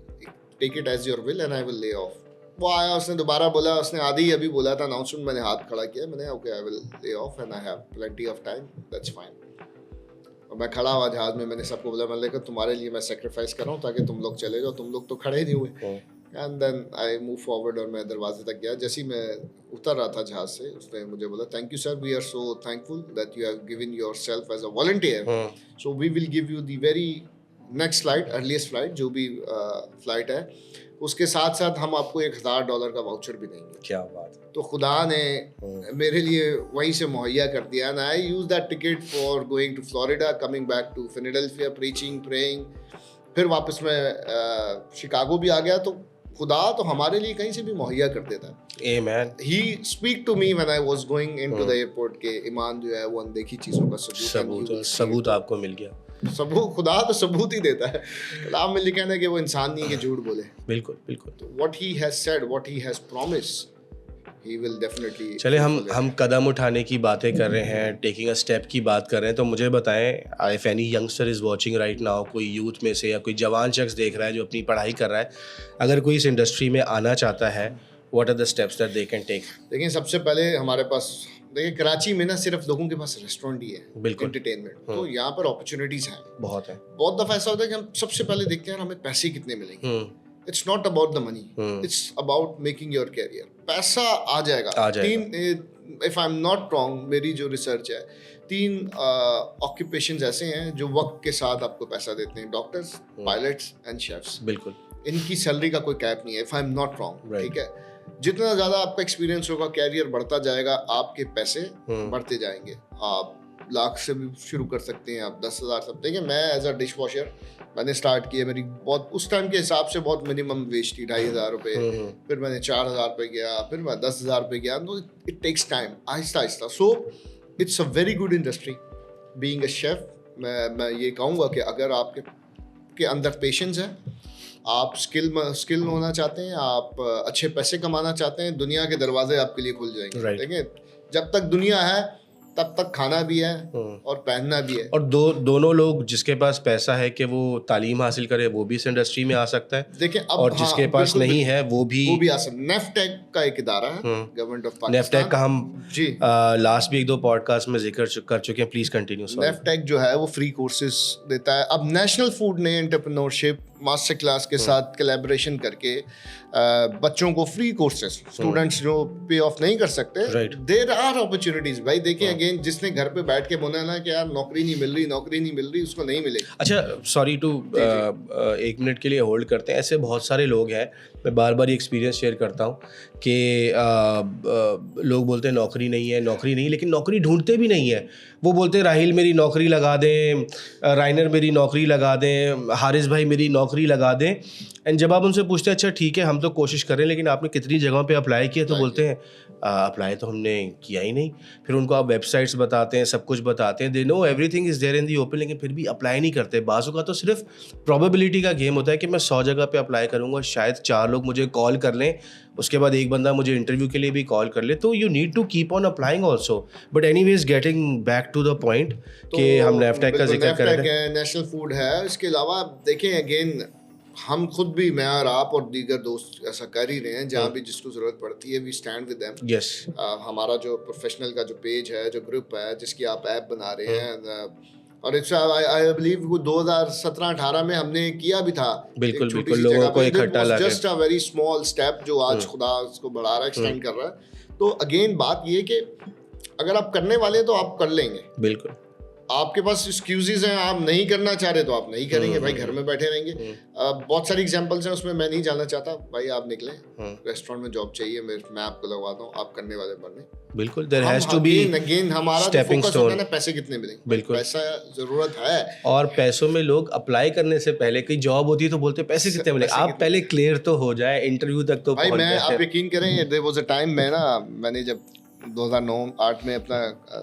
take it as your will and I will lay off. वो आया, उसने दोबारा बोला, उसने आधे ही अभी बोला था अनाउंसमेंट, मैंने हाथ खड़ा किया, मैंने okay I will lay of and I have plenty of time, that's fine. और मैं खड़ा हुआ जहाज में, मैंने सबको बोला, मैंने कहा तुम्हारे लिए मैं सेक्रीफाइस कर रहा हूँ ताकि तुम लोग चले जाओ, तुम लोग तो खड़े नहीं हुए। And then I move forward और मैं दरवाजे तक गया। जैसे ही मैं उतर रहा था जहाज से, उसने मुझे बोला thank you sir, we are so thankful that you have given yourself as a volunteer, so we will give you the very next flight, earliest flight, जो भी फ्लाइट है, उसके साथ साथ हम आपको $1000 का वाउचर भी देंगे।
क्या बात।
तो खुदा ने मेरे लिए वहीं से मुहैया कर दिया। And I use that ticket for going to Florida, coming back to Philadelphia, preaching, praying. फिर वापस मैं शिकागो भी आ गया। तो खुदा तो हमारे लिए कहीं से भी मुहैया कर देता है।
Amen.
He speak to me when I was going into the airport के ईमान जो है वो अनदेखी चीज़ों का
सबूत आपको मिल गया।
खुदा तो सबूत ही देता है। कलाम में लिखा है कि वो इंसान नहीं है कि झूठ बोले।
बिल्कुल बिल्कुल।
तो what he has said, what he has promised, he will definitely।
चले हम कदम उठाने की बातें कर रहे हैं, टेकिंग अ स्टेप की बात कर रहे हैं, तो मुझे बताएं if any youngster is watching right now, कोई यूथ में से या कोई जवान शख्स देख रहा है जो अपनी पढ़ाई कर रहा है, अगर कोई इस इंडस्ट्री में आना चाहता है, what are the steps that they can take?
देखिए सबसे पहले हमारे पास, देखिए कराची में ना सिर्फ लोगों के पास रेस्टोरेंट ही है,
बिल्कुल
एंटरटेनमेंट, तो यहाँ पर अपॉर्चुनिटीज हैं,
बहुत है।
बहुत दफ़ा ऐसा होता है कि हम सबसे पहले देखते हैं हमें पैसे कितने मिलेंगे। It's not about the money, it's about making your career. पैसा आ जाएगा। 3 if I am not wrong, मेरी जो रिसर्च है, 3 ऑक्यूपेशंस ऐसे हैं जो वक्त के साथ आपको पैसा देते हैं, डॉक्टर्स, पायलट्स एंड शेफ्स।
बिल्कुल।
इनकी सैलरी का कोई कैप नहीं है, if I am not wrong, ठीक है। जितना ज़्यादा आपका एक्सपीरियंस होगा, कैरियर बढ़ता जाएगा, आपके पैसे बढ़ते जाएंगे। आप लाख से भी शुरू कर सकते हैं, आप 10,000 सब। देखिए मैं एज अ डिश वॉशर मैंने स्टार्ट किया, मेरी बहुत उस टाइम के हिसाब से बहुत मिनिमम वेज थी, 2,500 रुपये। फिर मैंने 4,000 रुपये गया, फिर मैं 10,000 रुपये गया। तो it takes time, Aahista Aahista. So it's a very good industry being a chef. मैं ये कहूँगा कि अगर आपके अंदर पेशेंस है, आप स्किल होना चाहते हैं, आप अच्छे पैसे कमाना चाहते हैं, दुनिया के दरवाजे आपके लिए खुल जाएंगे। देखिए जब तक दुनिया है तब तक खाना भी है और पहनना भी है।
और दोनों लोग, जिसके पास पैसा है कि वो तालीम हासिल करे, वो भी इस इंडस्ट्री में आ सकता है,
देखिए अब
और जिसके पास
बिल्कुल,
नहीं है वो भी
आसन नेफ्टेक का एक इदारा है, गवर्नमेंट ऑफ
नेफ्टेक
पाकिस्तान
का हम
जी।
लास्ट भी 1-2 पॉडकास्ट में जिक्र कर चुके हैं। Please continue.
नेफ्टेक जो है वो फ्री कोर्सेज देता है। अब नेशनल फूड ने एंटरप्रेन्योरशिप मास्टर क्लास के साथ कोलैबोरेशन करके बच्चों को फ्री कोर्सेज, स्टूडेंट्स जो पे ऑफ नहीं कर सकते,
Right.
देयर आर अपॉर्चुनिटीज भाई। देखिए अगेन, जिसने घर पे बैठ के बोला ना कि यार नौकरी नहीं मिल रही, उसको नहीं मिलेगी।
अच्छा, सॉरी टू 1 मिनट के लिए होल्ड करते हैं। ऐसे बहुत सारे लोग हैं, मैं बार बार एक्सपीरियंस शेयर करता हूँ कि लोग बोलते हैं नौकरी नहीं, लेकिन नौकरी ढूंढते भी नहीं है। वो बोलते हैं राहिल मेरी नौकरी लगा दें, राइनर मेरी नौकरी लगा दें, हारिस भाई मेरी नौकरी लगा दें। एंड जब आप उनसे पूछते हैं अच्छा ठीक है हम तो कोशिश कर रहे हैं लेकिन आपने कितनी जगहों पे अप्लाई किया, तो बोलते हैं अप्लाई तो हमने किया ही नहीं। फिर उनको आप वेबसाइट्स बताते हैं, सब कुछ बताते हैं, they know everything is there in the open, लेकिन फिर भी अप्लाई नहीं करते। बाज़ों का तो सिर्फ प्रोबेबिलिटी का गेम होता है कि मैं 100 जगह पे अप्लाई करूँगा, शायद 4 लोग मुझे कॉल कर लें, उसके बाद एक बंदा मुझे इंटरव्यू के लिए भी कॉल कर ले। तो you need to keep on applying also. But anyways getting back to the point कि हम नेफ्टेक का जिक्र कर रहे हैं,
नेशनल फूड है। इसके अलावा देखें अगेन, हम खुद भी, मैं और आप और दीगर दोस्त ऐसा कर ही रहे हैं, जहाँ भी जिसको ज़रूरत पड़ती है we stand with them.
Yes,
हमारा जो प्रोफेशनल का जो पेज है, जो ग्रुप है, जिसकी आप ऐप बना रहे हैं, और इट्स आई बिलीव वो 2017-18 में हमने किया भी था।
बिल्कुल लोगों को इकट्ठा लाके,
just a very small step जो आज खुदा उसको बढ़ा रहा है, एक्सटेंड कर रहा है। तो अगेन बात ये कि अगर आप करने वाले हैं तो आप कर लेंगे।
बिल्कुल
आपके पास एक्सक्यूजेज हैं, आप नहीं करना चाह रहे तो आप नहीं करेंगे भाई, घर में बैठे रहेंगे। बहुत सारी एग्जांपल्स हैं, उसमें मैं नहीं जानना चाहता भाई। आप निकले रेस्टोरेंट में जॉब चाहिए, मैं आपको लगवाता हूँ, आप करने वाले बने।
बिल्कुल, there has to be
again हमारा
स्टेपिंग
फोकस होता है
स्टोन।
ना, पैसे कितने मिलेंगे।
बिल्कुल,
पैसा जरूरत है,
और पैसों में लोग अप्लाई करने से पहले, कई जॉब होती है तो बोलते हैं पैसे कितने मिले, आप पहले क्लियर तो हो जाए, इंटरव्यू तक तो
भाई।
पहुंच
मैं,
जाए।
आप यकीन करें, देयर वाज अ टाइम मैंने जब 2009-8 में अपना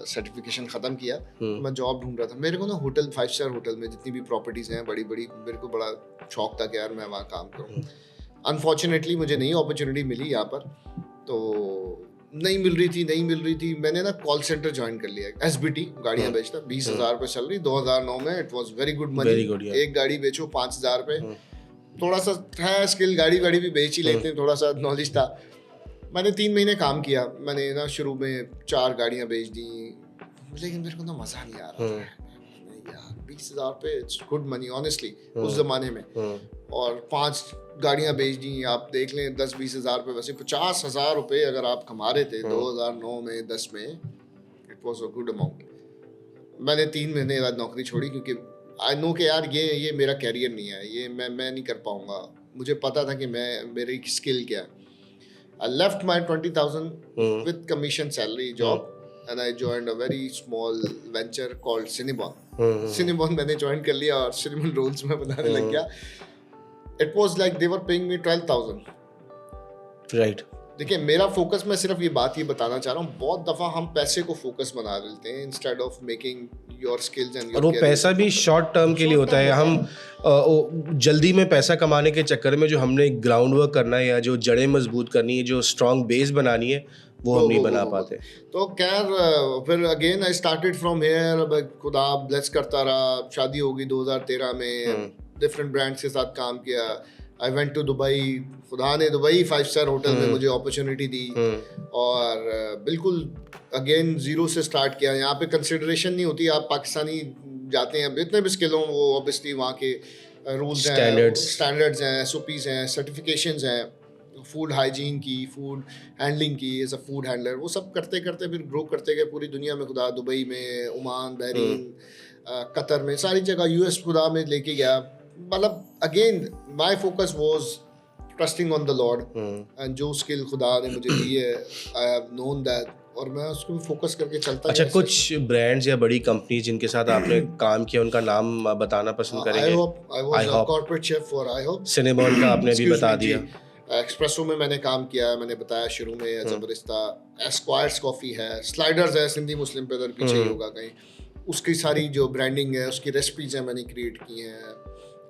सर्टिफिकेशन ख़त्म किया, मैं जॉब ढूंढ रहा था। मेरे को ना होटल, 5 स्टार होटल में जितनी भी प्रॉपर्टीज़ हैं बड़ी बड़ी, मेरे को बड़ा शौक था कि यार मैं वहाँ काम करूँ। अनफॉर्चुनेटली मुझे नई अपॉर्चुनिटी मिली यहाँ पर, तो नहीं मिल रही थी। मैंने ना कॉल सेंटर ज्वाइन कर लिया, SBT, गाड़ियाँ बेचता, 20,000 रुपये सैलरी 2009 में। It was very good money. एक गाड़ी बेचो 5,000 रुपये, थोड़ा सा है स्किल, गाड़ी भी बेच ही लेते हैं, थोड़ा सा नॉलेज था। मैंने 3 महीने काम किया। मैंने ना शुरू में 4 गाड़ियाँ बेच दी, लेकिन मेरे को ना मज़ा नहीं आ रहा था यार। 20,000 रुपये इट्स गुड मनी ऑनेस्टली उस ज़माने में, और 5 गाड़ियाँ बेच दी। आप देख लें 10-20 हज़ार रुपये, वैसे 50,000 रुपये अगर आप कमा रहे थे 2009 में 10 में, it was a good amount. मैंने 3 महीने बाद नौकरी छोड़ी, क्योंकि आई नो कि यार ये मेरा कैरियर नहीं है, ये मैं नहीं कर पाऊँगा। मुझे पता था कि मेरी स्किल क्या है। I left my 20,000 with commission salary job and I joined a very small venture called Cinnabon. Cinnabon मैंने join कर लिया और cinnamon rolls में बनाने लग गया। It was like they were paying me 12,000.
Right.
देखिए मेरा फोकस, मैं सिर्फ ये बताना चाह रहा हूँ, बहुत दफ़ा हम पैसे को फोकस बना लेते हैं instead of making your skills and,
और वो पैसा भी शॉर्ट टर्म के लिए होता है। हम जल्दी में पैसा कमाने के चक्कर में जो हमने ग्राउंड वर्क करना है, या जो जड़ें मजबूत करनी है, जो स्ट्रॉन्ग बेस बनानी है, वो हम नहीं बना पाते।
तो खैर फिर again I started from here. खुदा ब्लेस करता रहा, शादी हो गई 2013 में, डिफरेंट ब्रांड्स के साथ काम किया। आई वेंट टू दुबई, खुदा ने दुबई 5 स्टार होटल में मुझे अपॉर्चुनिटी दी, और बिल्कुल अगेन ज़ीरो से स्टार्ट किया। यहाँ पे कंसिडरेशन नहीं होती, आप पाकिस्तानी जाते हैं इतने भी स्किल हों, वो ऑब्वियसली वहाँ के रूल्स हैं, स्टैंडर्ड्स हैं, SOPs हैं, सर्टिफिकेशंस हैं, फूड हाइजीन की, फूड हैंडलिंग की, एज अ फूड हैंडलर। वो सब करते करते फिर ग्रो करते गए पूरी दुनिया में। खुदा दुबई में, ओमान, बहरीन, कतर में, सारी जगह, US खुदा में लेके गया। मतलब again my focus was trusting on the lord, and जो स्किल खुदा ने मुझे दी है, आई हैव नोन दैट, और मैं उसको फोकस करके चलता।
अच्छा, कुछ ब्रांड्स या बड़ी कंपनी जिनके साथ आपने काम किया, उनका नाम बताना पसंद करेंगे?
I was a corporate chef for IHOP।
Cinnamon का आपने भी बता दिया।
एक्सप्रेसो में मैंने काम किया, मैंने बताया शुरू में, एज अ बरिस्ता। एस्क्वायर्स कॉफ़ी है, स्लाइडर्स है, सिंधी मुस्लिम पे उधर पीछे ही होगा कहीं, उसकी सारी जो ब्रांडिंग है, उसकी रेसिपीज हैं मैंने क्रिएट की हैं।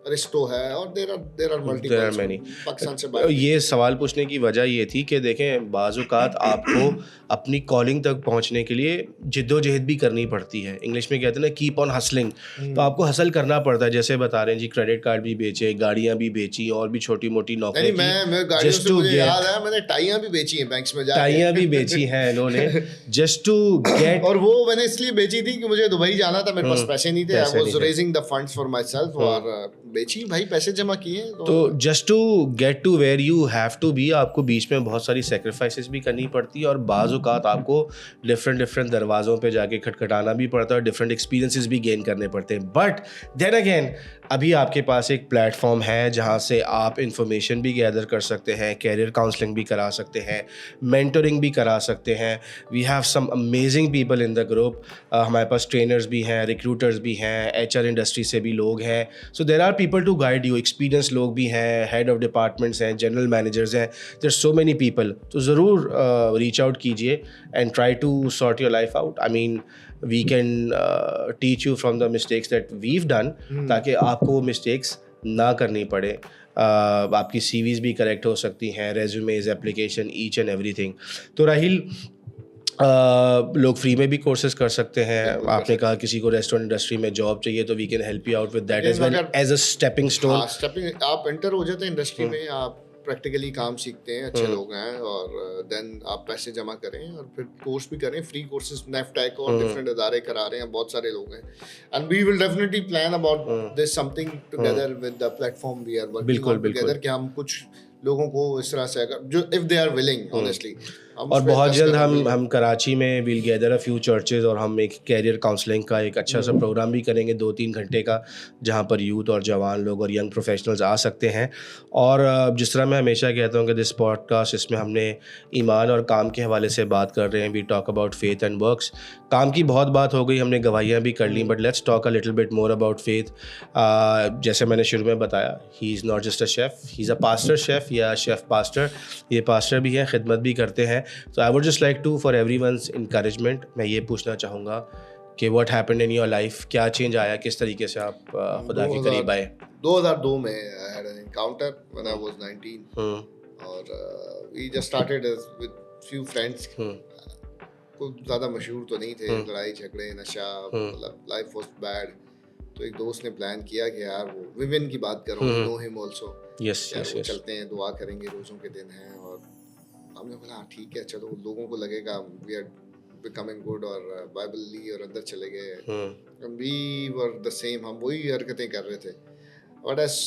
रिस्टो है, और there are
There are
multiple
many.
Pakistan से बाहर।
ये सवाल पूछने की वजह ये थी कि देखें बाज़-औक़ात आपको अपनी कॉलिंग तक पहुंचने के लिए जिद्दोजहद भी करनी पड़ती है। इंग्लिश में कहते हैं ना कीप ऑन हसलिंग, तो आपको हसल करना पड़ता है। जैसे बता रहे हैं जी, क्रेडिट कार्ड भी बेचे, गाड़ियां भी बेची और भी छोटी-मोटी नौकरियां
नहीं,
की
मैं गाड़ियों
जस्ट
से
टू
मुझे
गेट,
याद है, मैंने टाइयां भी बेची हैं बैंक्स में जाके।
टाइयां भी बेची हैं इन्होंने जस्ट टू गेट,
और वो मैंने इसलिए बेची थी कि मुझे दुबई जाना था, मेरे पास पैसे नहीं थे, आई
पैसे
वाज
नहीं थे।
Raising the funds for myself, और बेची भाई, पैसे जमा किए।
तो just to get to where you have to be, आपको बीच में बहुत सारी सेक्रीफाइसेस भी करनी पड़ती है और बाज़ औक़ात आपको डिफरेंट दरवाज़ों पे जाके खटखटाना भी पड़ता है और डिफरेंट एक्सपीरियंसेस भी गेन करने पड़ते हैं। बट देन अगेन अभी आपके पास एक प्लेटफॉर्म है जहाँ से आप इंफॉर्मेशन भी गैदर कर सकते हैं, कैरियर काउंसलिंग भी करा सकते हैं, मेंटरिंग भी करा सकते हैं। We have some amazing people in the group. हमारे पास ट्रेनर्स भी हैं, रिक्रूटर्स भी हैं, HR इंडस्ट्री से भी लोग हैं। So there are people to guide you, experience लोग भी हैं, हेड ऑफ डिपार्टमेंट्स हैं, जनरल मैनेजर्स हैं, देयर सो मेनी पीपल। तो ज़रूर रीच आउट कीजिए and try to sort your life out. I mean we can teach you from the mistakes that we've done, ताकि आपको वो मिस्टेक्स ना करनी पड़े। आपकी CVs भी करेक्ट हो सकती हैं, resumes, application, each and everything. तो राहिल, लोग फ्री में भी कोर्सेज कर सकते हैं। आपने कहा किसी को रेस्टोरेंट इंडस्ट्री में जॉब चाहिए तो we can help you out with that as well as a stepping stone.
हाँ, स्टेपिंग, आप एंटर हो जाते हैं इंडस्ट्री में, आप प्रैक्टिकली काम सीखते हैं, अच्छे लोग हैं, और देन आप पैसे जमा करें और फिर कोर्स भी करें, फ्री कोर्सेज नेफ्टैक और डिफरेंट इदारे करा रहे हैं, बहुत सारे लोग हैं, and we will definitely plan about this something together with the platform we are working together, कि हम कुछ लोगों को इस तरह से, अगर जो if they are willing honestly,
और बहुत जल्द हम कराची में will gather a few churches और हम एक कैरियर काउंसलिंग का एक अच्छा सा प्रोग्राम भी करेंगे 2-3 घंटे का, जहाँ पर यूथ और जवान लोग और यंग प्रोफेशनल्स आ सकते हैं। और जिस तरह मैं हमेशा कहता हूँ कि दिस पॉडकास्ट, इसमें हमने ईमान और काम के हवाले से बात कर रहे हैं। We talk about faith and works. काम की बहुत बात हो गई, हमने गवाहियाँ भी कर ली, but let's talk a little bit more about faith. जैसे मैंने शुरू में बताया, he is not just a chef, he is a pastor chef या शेफ़ पास्टर। ये पास्टर भी हैं, खिदमत भी करते हैं। तो I would just like to, for everyone's encouragement, मैं ये पूछना चाहूँगा कि what happened in your life, क्या चेंज आया, किस तरीके से आप खुदा के करीब आए?
2002 में I had an encounter when I was 19, और we just started with few friends, कोई ज़्यादा मशहूर तो नहीं थे, लड़ाई झगड़े, नशा, मतलब लाइफ वाज बैड। तो एक दोस्त ने प्लान किया कि यार, वो विविन की बात कर रहा हूँ, know him also,
yes yes yes,
चलते हैं, दुआ करेंगे, रोज़ों के दिन हैं, और हमने बोला हाँ ठीक है चलो, लोगों को लगेगा वी आर बिकमिंग गुड, और बाइबल ली और अंदर चले गए। वी वर द सेम, हम वही हरकतें कर रहे थे। But as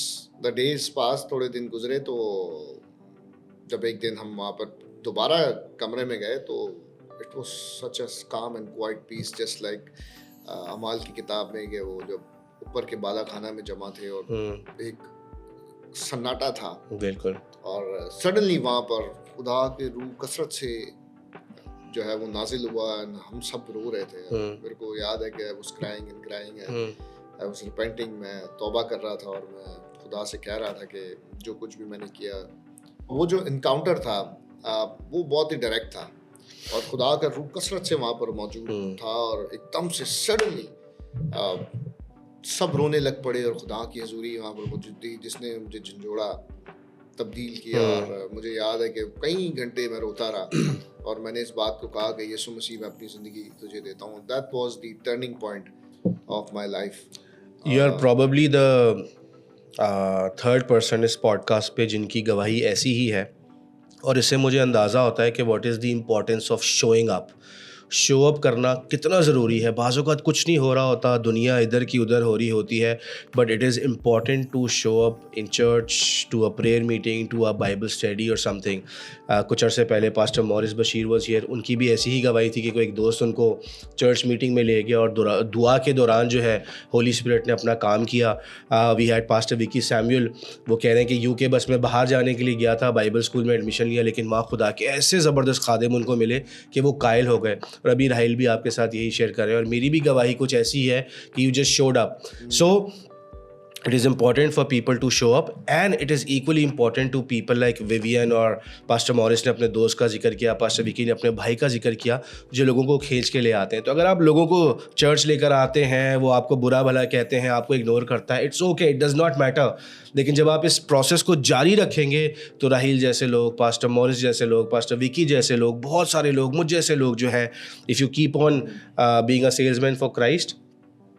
the days pass, थोड़े दिन गुजरे, तो जब एक दिन हम वहाँ पर दोबारा कमरे में गए, तो इट वाज सच अ काम and quiet peace, just like अमाल की किताब में, कि वो जब ऊपर के बाला खाना में जमा थे और एक सन्नाटा था,
बिल्कुल,
और सडनली वहाँ पर खुदा के रूह कसरत से जो है वो नाजिल हुआ, हम सब रो रहे थे। मेरे को याद है कि I was crying and crying, I was repenting, मैं तौबा कर रहा था, और मैं खुदा से कह रहा था कि जो कुछ भी मैंने किया, वो जो इनकाउंटर था वो बहुत ही डायरेक्ट था, और खुदा का रूह कसरत से वहाँ पर मौजूद था, और एकदम से सडनली सब रोने लग पड़े, और खुदा की हजूरी वहाँ पर मौजूद थी, जिसने मुझे झंझोड़ा, तब्दील किया। और मुझे याद है कि कई घंटे मैं रोता रहा, और मैंने इस बात को कहा कि यीशु मसीह, मैं अपनी ज़िंदगी तुझे देता हूँ। That was the turning point of my life.
You are probably the third person इस पॉडकास्ट पे जिनकी गवाही ऐसी ही है, और इससे मुझे अंदाज़ा होता है कि what is the importance of showing up. Show up करना कितना ज़रूरी है। बाज़ औक़ात कुछ नहीं हो रहा होता, दुनिया इधर की उधर हो रही होती है, but it is important to show up in church, to a prayer meeting, to a Bible study और समथिंग। कुछ अरसे पहले pastor Morris Bashir was here, उनकी भी ऐसी ही गवाही थी कि कोई एक दोस्त उनको चर्च मीटिंग में ले गया, और दुआ के दौरान जो है होली स्पिरिट ने अपना काम किया। We had pastor Vicky Samuel, वो कह रहे हैं कि UK बस में बाहर जाने के लिए गया था, बाइबल स्कूल में एडमिशन लिया, लेकिन वहाँ खुदा के ऐसे ज़बरदस्त खादिम उनको मिले कि वो कायल हो गए। और अभी राहिल भी आपके साथ यही शेयर कर रहे हैं, और मेरी भी गवाही कुछ ऐसी है कि you just showed up. So it is important for people to show up, and it is equally important to people like Vivian और पास्टर मॉरिस ने अपने दोस्त का जिक्र किया, पास्टर विकी ने अपने भाई का जिक्र किया, जो लोगों को खींच के ले आते हैं. तो अगर आप लोगों को चर्च लेकर आते हैं, वो आपको बुरा भला कहते हैं, आपको इग्नोर करता है, it's okay, it does not matter. लेकिन जब आप इस प्रोसेस को जारी रखेंगे तो राहील जैसे लोग, पास्टर मॉरिस जैसे लोग, पास्टर विकी जैसे लोग, बहुत सारे लोग, मुझ जैसे लोग जो हैं, if you keep on being a salesman for Christ,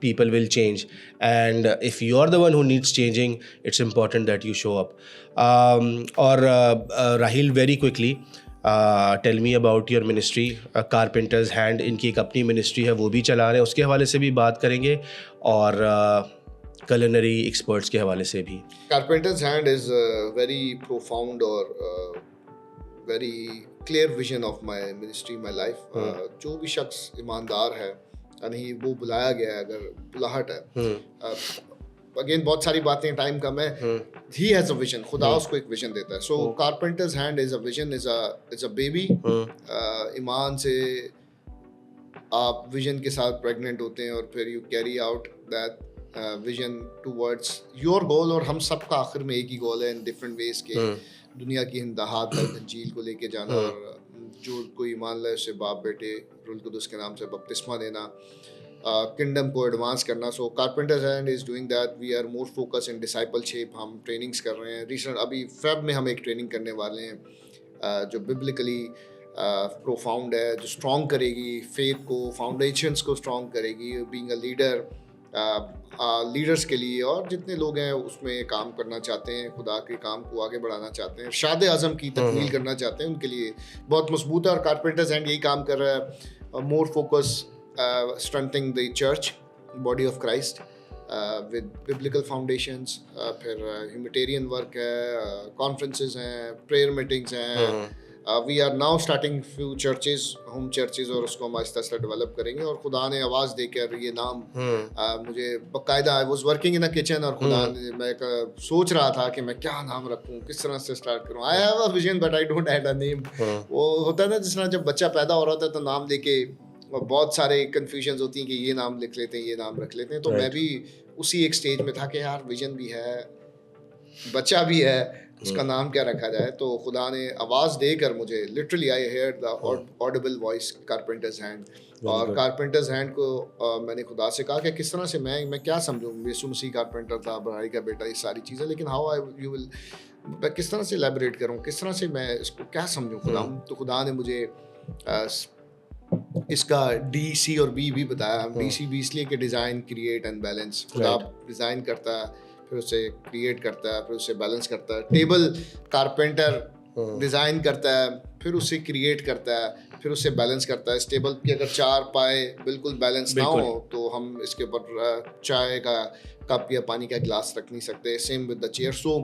people will change. And if you're the one who needs changing, it's important that you show up. Rahil, very quickly, tell me about your ministry, Carpenter's Hand. इनकी एक अपनी ministry है, वो भी चला रहे हैं, उसके हवाले से भी बात करेंगे, और culinary experts के हवाले से भी.
Carpenter's Hand is a very profound or very clear vision of my ministry, my life. जो भी शख्स ईमानदार है, यानी वो बुलाया गया है, अगर बुलाहट है, अगेन बहुत सारी बातें, टाइम कम है, ही हैज अ विजन, खुदा उसको एक विजन देता है. So carpenter's hand is a vision, is a baby. ईमान से आप विजन के साथ प्रेग्नेंट होते हैं और फिर you carry out that vision towards your goal. और हम सब का आखिर में एक ही गोल है, इन डिफरेंट वेज के, दुनिया की इंतहा तक इंजील को लेके जाना, और जो कोई मान ले उसे बाप बेटे रूल कुदस के नाम से बपतिस्मा देना, किंगडम को एडवांस करना. So carpenter's hand is doing that. We are more focus in discipleship. हम ट्रेनिंग्स कर रहे हैं. रिसेंट अभी फेब में हम एक ट्रेनिंग करने वाले हैं, जो बिब्लिकली प्रोफाउंड है, जो स्ट्रॉन्ग करेगी फेथ को, फाउंडेशंस को स्ट्रॉन्ग करेगी, बीइंग अ लीडर, लीडर्स के लिए, और जितने लोग हैं उसमें काम करना चाहते हैं, खुदा के काम को आगे बढ़ाना चाहते हैं, शाद आज़म की तकमील करना चाहते हैं, उनके लिए बहुत मजबूत है. और कारपेंटर्स हैंड यही काम कर रहा है, more focus strengthening the church body of Christ with biblical foundations. फिर ह्यूमैनिटेरियन वर्क है, कॉन्फ्रेंसेस हैं, प्रेयर मीटिंग्स हैं. We are now starting few churches, home churches, और उसको हम आहिस्ता आहिस्ता डेवलप करेंगे. और खुदा ने आवाज़ देकर ये नाम मुझे बाकायदा, I was working in a kitchen, और खुदा ने, मैं सोच रहा था कि मैं क्या नाम रखूँ, किस तरह से स्टार्ट करूँ. I have a vision but I don't have a name. वो होता है ना, जिस तरह जब बच्चा पैदा हो रहा था तो नाम लेके बहुत सारे कन्फ्यूजन्स होती हैं कि ये नाम लिख लेते हैं, ये नाम रख लेते हैं. तो मैं भी उसी एक स्टेज में था कि यार विजन भी है, बच्चा भी है, उसका नाम क्या रखा जाए. तो खुदा ने आवाज़ देकर मुझे, literally I hear the audible voice carpenter's hand. और कारपेंटर्स हैंड को मैंने खुदा से कहा कि किस तरह से मैं क्या समझूँ, यीशु मसीह कारपेंटर था, भाई का बेटा, ये सारी चीज़ें, लेकिन हाउ आई यू विल, मैं किस तरह से एलैबोरेट करूँ, किस तरह से मैं इसको क्या समझूँ खुदा. तो खुदा ने मुझे इसका डी, सी और बी भी बताया. डी, सी, बी इसलिए कि डिज़ाइन, क्रिएट एंड बैलेंस. खुदा डिज़ाइन करता है, फिर उसे क्रिएट करता है, फिर उसे बैलेंस करता है. टेबल कारपेंटर डिज़ाइन करता है, फिर उसे क्रिएट करता है, फिर उसे बैलेंस करता है. इस टेबल की अगर 4 पाए बिल्कुल बैलेंस ना हो तो हम इसके ऊपर चाय का कप या पानी का गिलास रख नहीं सकते. Same with the chair. So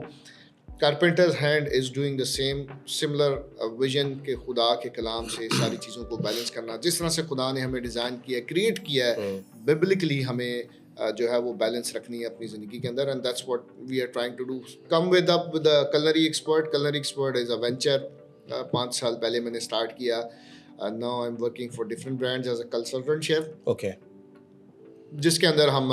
carpenter's hand is doing the same similar vision के खुदा के कलाम से सारी चीज़ों को बैलेंस करना. जिस तरह से खुदा ने हमें डिज़ाइन किया, क्रिएट किया है, बिब्लिकली हमें जो है वो बैलेंस रखनी है अपनी ज़िंदगी के अंदर. And that's what we are trying to do. Come with the culinary expert. Culinary expert is a venture. 5 साल पहले मैंने स्टार्ट किया. Now I am working for different brands as a consultant chef.
Okay.
जिसके अंदर हम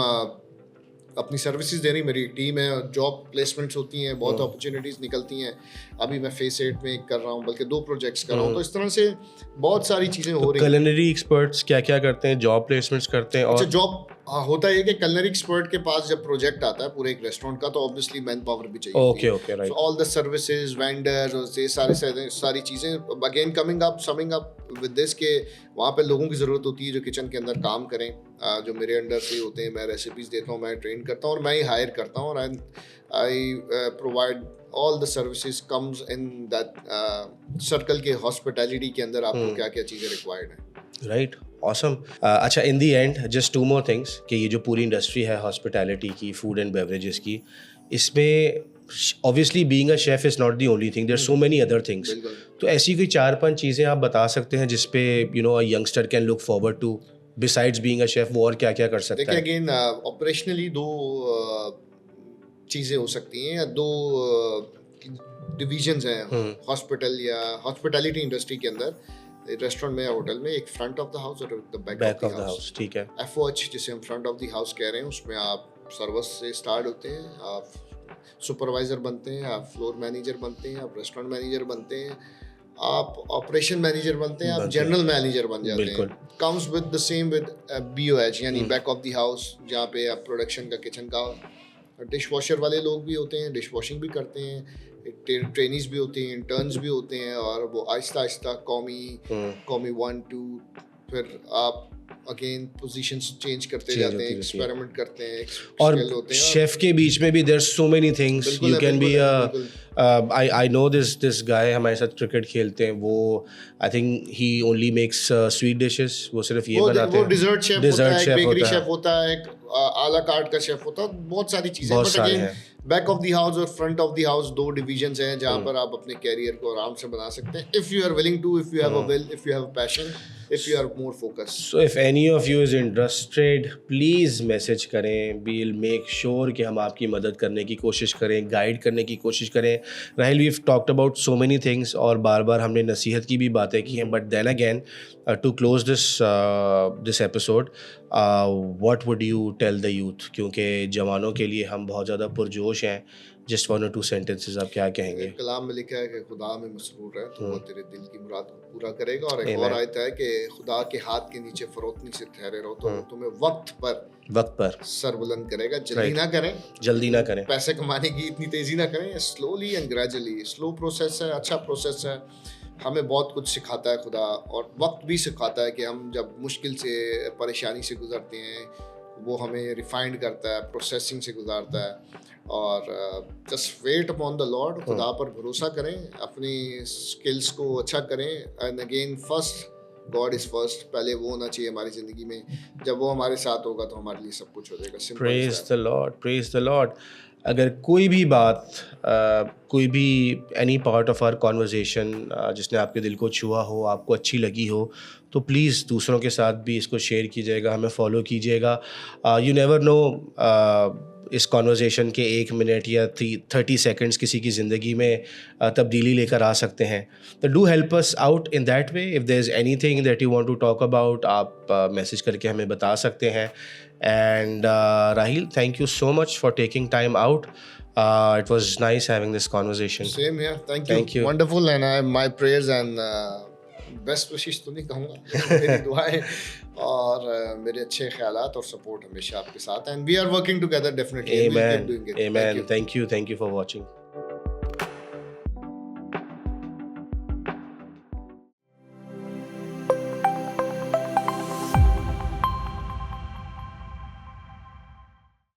अपनी services दे रही, मेरी टीम है, जॉब प्लेसमेंट्स होती हैं, बहुत अपॉर्चुनिटीज़ निकलती हैं. अभी मैं फेस 8 में कर रहा हूँ, बल्कि 2 प्रोजेक्ट्स कर रहा हूँ. तो इस तरह से बहुत सारी चीज़ें हो रही हैं.
culinary experts क्या क्या करते हैं? जॉब प्लेसमेंट्स करते हैं? और
जॉब होता है कि कलनरी एक्सपर्ट के पास जब प्रोजेक्ट आता है पूरे एक रेस्टोरेंट का, तो ऑब्वियसली मैन पावर भी चाहिए.
Okay right.
All the services, vendors, ये सारी चीज़ें, again summing up with this के वहाँ पे लोगों की ज़रूरत होती है जो किचन के अंदर काम करें, जो मेरे अंडर से होते हैं. मैं रेसिपीज़ देता हूँ, मैं ट्रेन करता हूँ, और मैं ही हायर करता हूँ. और I provide all the services comes in that circle के हॉस्पिटैलिटी के अंदर. आपको क्या क्या चीज़ें रिक्वायर्ड हैं.
राइट. ऑसम. अच्छा, इन दी एंड जस्ट 2 more थिंग्स कि ये जो पूरी इंडस्ट्री है हॉस्पिटैलिटी की, फूड एंड बेवरेजेस की, इसमें obviously being a chef is not the only thing, there are so many other things. तो ऐसी कोई 4-5 चीज़ें आप बता सकते हैं जिस पे a youngster can look forward to besides being a chef, वो और क्या क्या कर सकता है?
देखिए, अगेन ऑपरेशनली 2 चीज़ें हो सकती हैं, या 2 डिविजन्स हैं हॉस्पिटल या हॉस्पिटैलिटी इंडस्ट्री के अंदर. रेस्टोरेंट में या होटल में एक फ्रंट ऑफ द हाउस और the back of the house.
ठीक है.
FOH जिसे हम फ्रंट ऑफ द हाउस कह रहे हैं, उसमें आप सर्विस से स्टार्ट होते हैं, आप सुपरवाइज़र बनते हैं, आप फ्लोर मैनेजर बनते हैं, आप रेस्टोरेंट मैनेजर बनते हैं, आप ऑपरेशन मैनेजर बनते हैं, आप
बनते हैं।
जनरल मैनेजर बन जाते
बिल्कुल।
हैं। Comes with the same with BOH यानी बैक ऑफ द हाउस, जहाँ पे आप प्रोडक्शन का, किचन का, डिश वॉशर वाले लोग भी होते हैं, डिश वॉशिंग भी करते हैं, ट्रेनीज भी होते हैं, इंटर्न्स भी होते हैं, और वो आहिस्ता आहिस्ता कॉमी 1 2, फिर आप अगेन पोजीशंस चेंज करते
Change
जाते
होती
हैं,
रहती है।
एक्सपेरिमेंट करते हैं,
और
स्किल होते हैं।
शेफ के बीच में भी देयर सो मेनी थिंग्स
बिल्कुल
यू
है,
कैन बी
बिल्कुल है, बिल्कुल।
आई नो दिस गाय हमारे साथ क्रिकेट खेलते हैं, वो I think he only makes sweet dishes, वो सिर्फ ये बनाते
वो
हैं।
डिजर्ट शेफ होता है, एक बेकरी
होता
शेफ
है,
होता है, एक आला कार्ट का शेफ होता है, बहुत सारी चीजें।
बहुत
बट
सारे
अगेन
हैं।
बैक ऑफ द हाउस और फ्रंट ऑफ द हाउस दो डिविजन्स हैं जहाँ पर आप अपने कैरियर को आराम से बना सकते हैं, if you are willing to, if you have a will, if you have a passion, if you are more focus.
So if any of you is interested please message करें, वी विल मेक श्योर कि हम आपकी मदद करने की कोशिश करें, guide करने की कोशिश करें। Rahil, we have talked about so many things, और बार बार हमने नसीहत की भी बातें की हैं, but then again to close this episode, what would you tell the youth, क्योंकि जवानों के लिए हम बहुत ज़्यादा पुरजोश हैं, जस्ट 1 or 2 सेंटेंसेस आप क्या कहेंगे?
कलाम में लिखा है कि खुदा में मसरूर है तो वो तेरे दिल की मुराद को पूरा करेगा, और एक
Amen.
और आयत है कि खुदा के हाथ के नीचे फरोतनी से ठहरे रहो तो वो तुम्हें वक्त पर सर बुलंद करेगा। जल्दी ना करें,
जल्दी ना करें।
पैसे कमाने की इतनी तेजी ना करें, slowly and gradually. Slow process है, अच्छा प्रोसेस है, हमें बहुत कुछ सिखाता है खुदा, और वक्त भी सिखाता है कि हम जब मुश्किल से, परेशानी से गुजरते हैं, वो हमें रिफाइंड करता है, प्रोसेसिंग से गुजारता है। और just weight upon the Lord, खुदा पर भरोसा करें, अपनी स्किल्स को अच्छा करें, and again first God is first, पहले वो होना चाहिए हमारी ज़िंदगी में। जब वो हमारे साथ होगा तो हमारे लिए सब कुछ हो जाएगा। Simple
praise the Lord, praise the Lord. अगर कोई भी बात, कोई भी any part of our conversation जिसने आपके दिल को छुआ हो, आपको अच्छी लगी हो, तो प्लीज़ दूसरों के साथ भी इसको शेयर कीजिएगा, हमें फॉलो कीजिएगा। यू नेवर नो, इस कॉन्वर्जेशन के 1 मिनट या 30 सेकंड्स किसी की ज़िंदगी में तब्दीली लेकर आ सकते हैं। तो do help us out in that way. If there is anything that you want to talk about, आप मैसेज करके हमें बता सकते हैं। And Rahil, thank you so much for taking time out. It was nice having this conversation.
Same here. Thank
Thank
you.
you.
Wonderful, and my prayers and best wishes तो नहीं कहूँगा, मेरी दुआएं और मेरे अच्छे ख्यालात और सपोर्ट हमेशा आपके साथ, and we are working together definitely. and we'll keep
Amen.
doing it.
Amen.
Thank you.
Thank you for watching.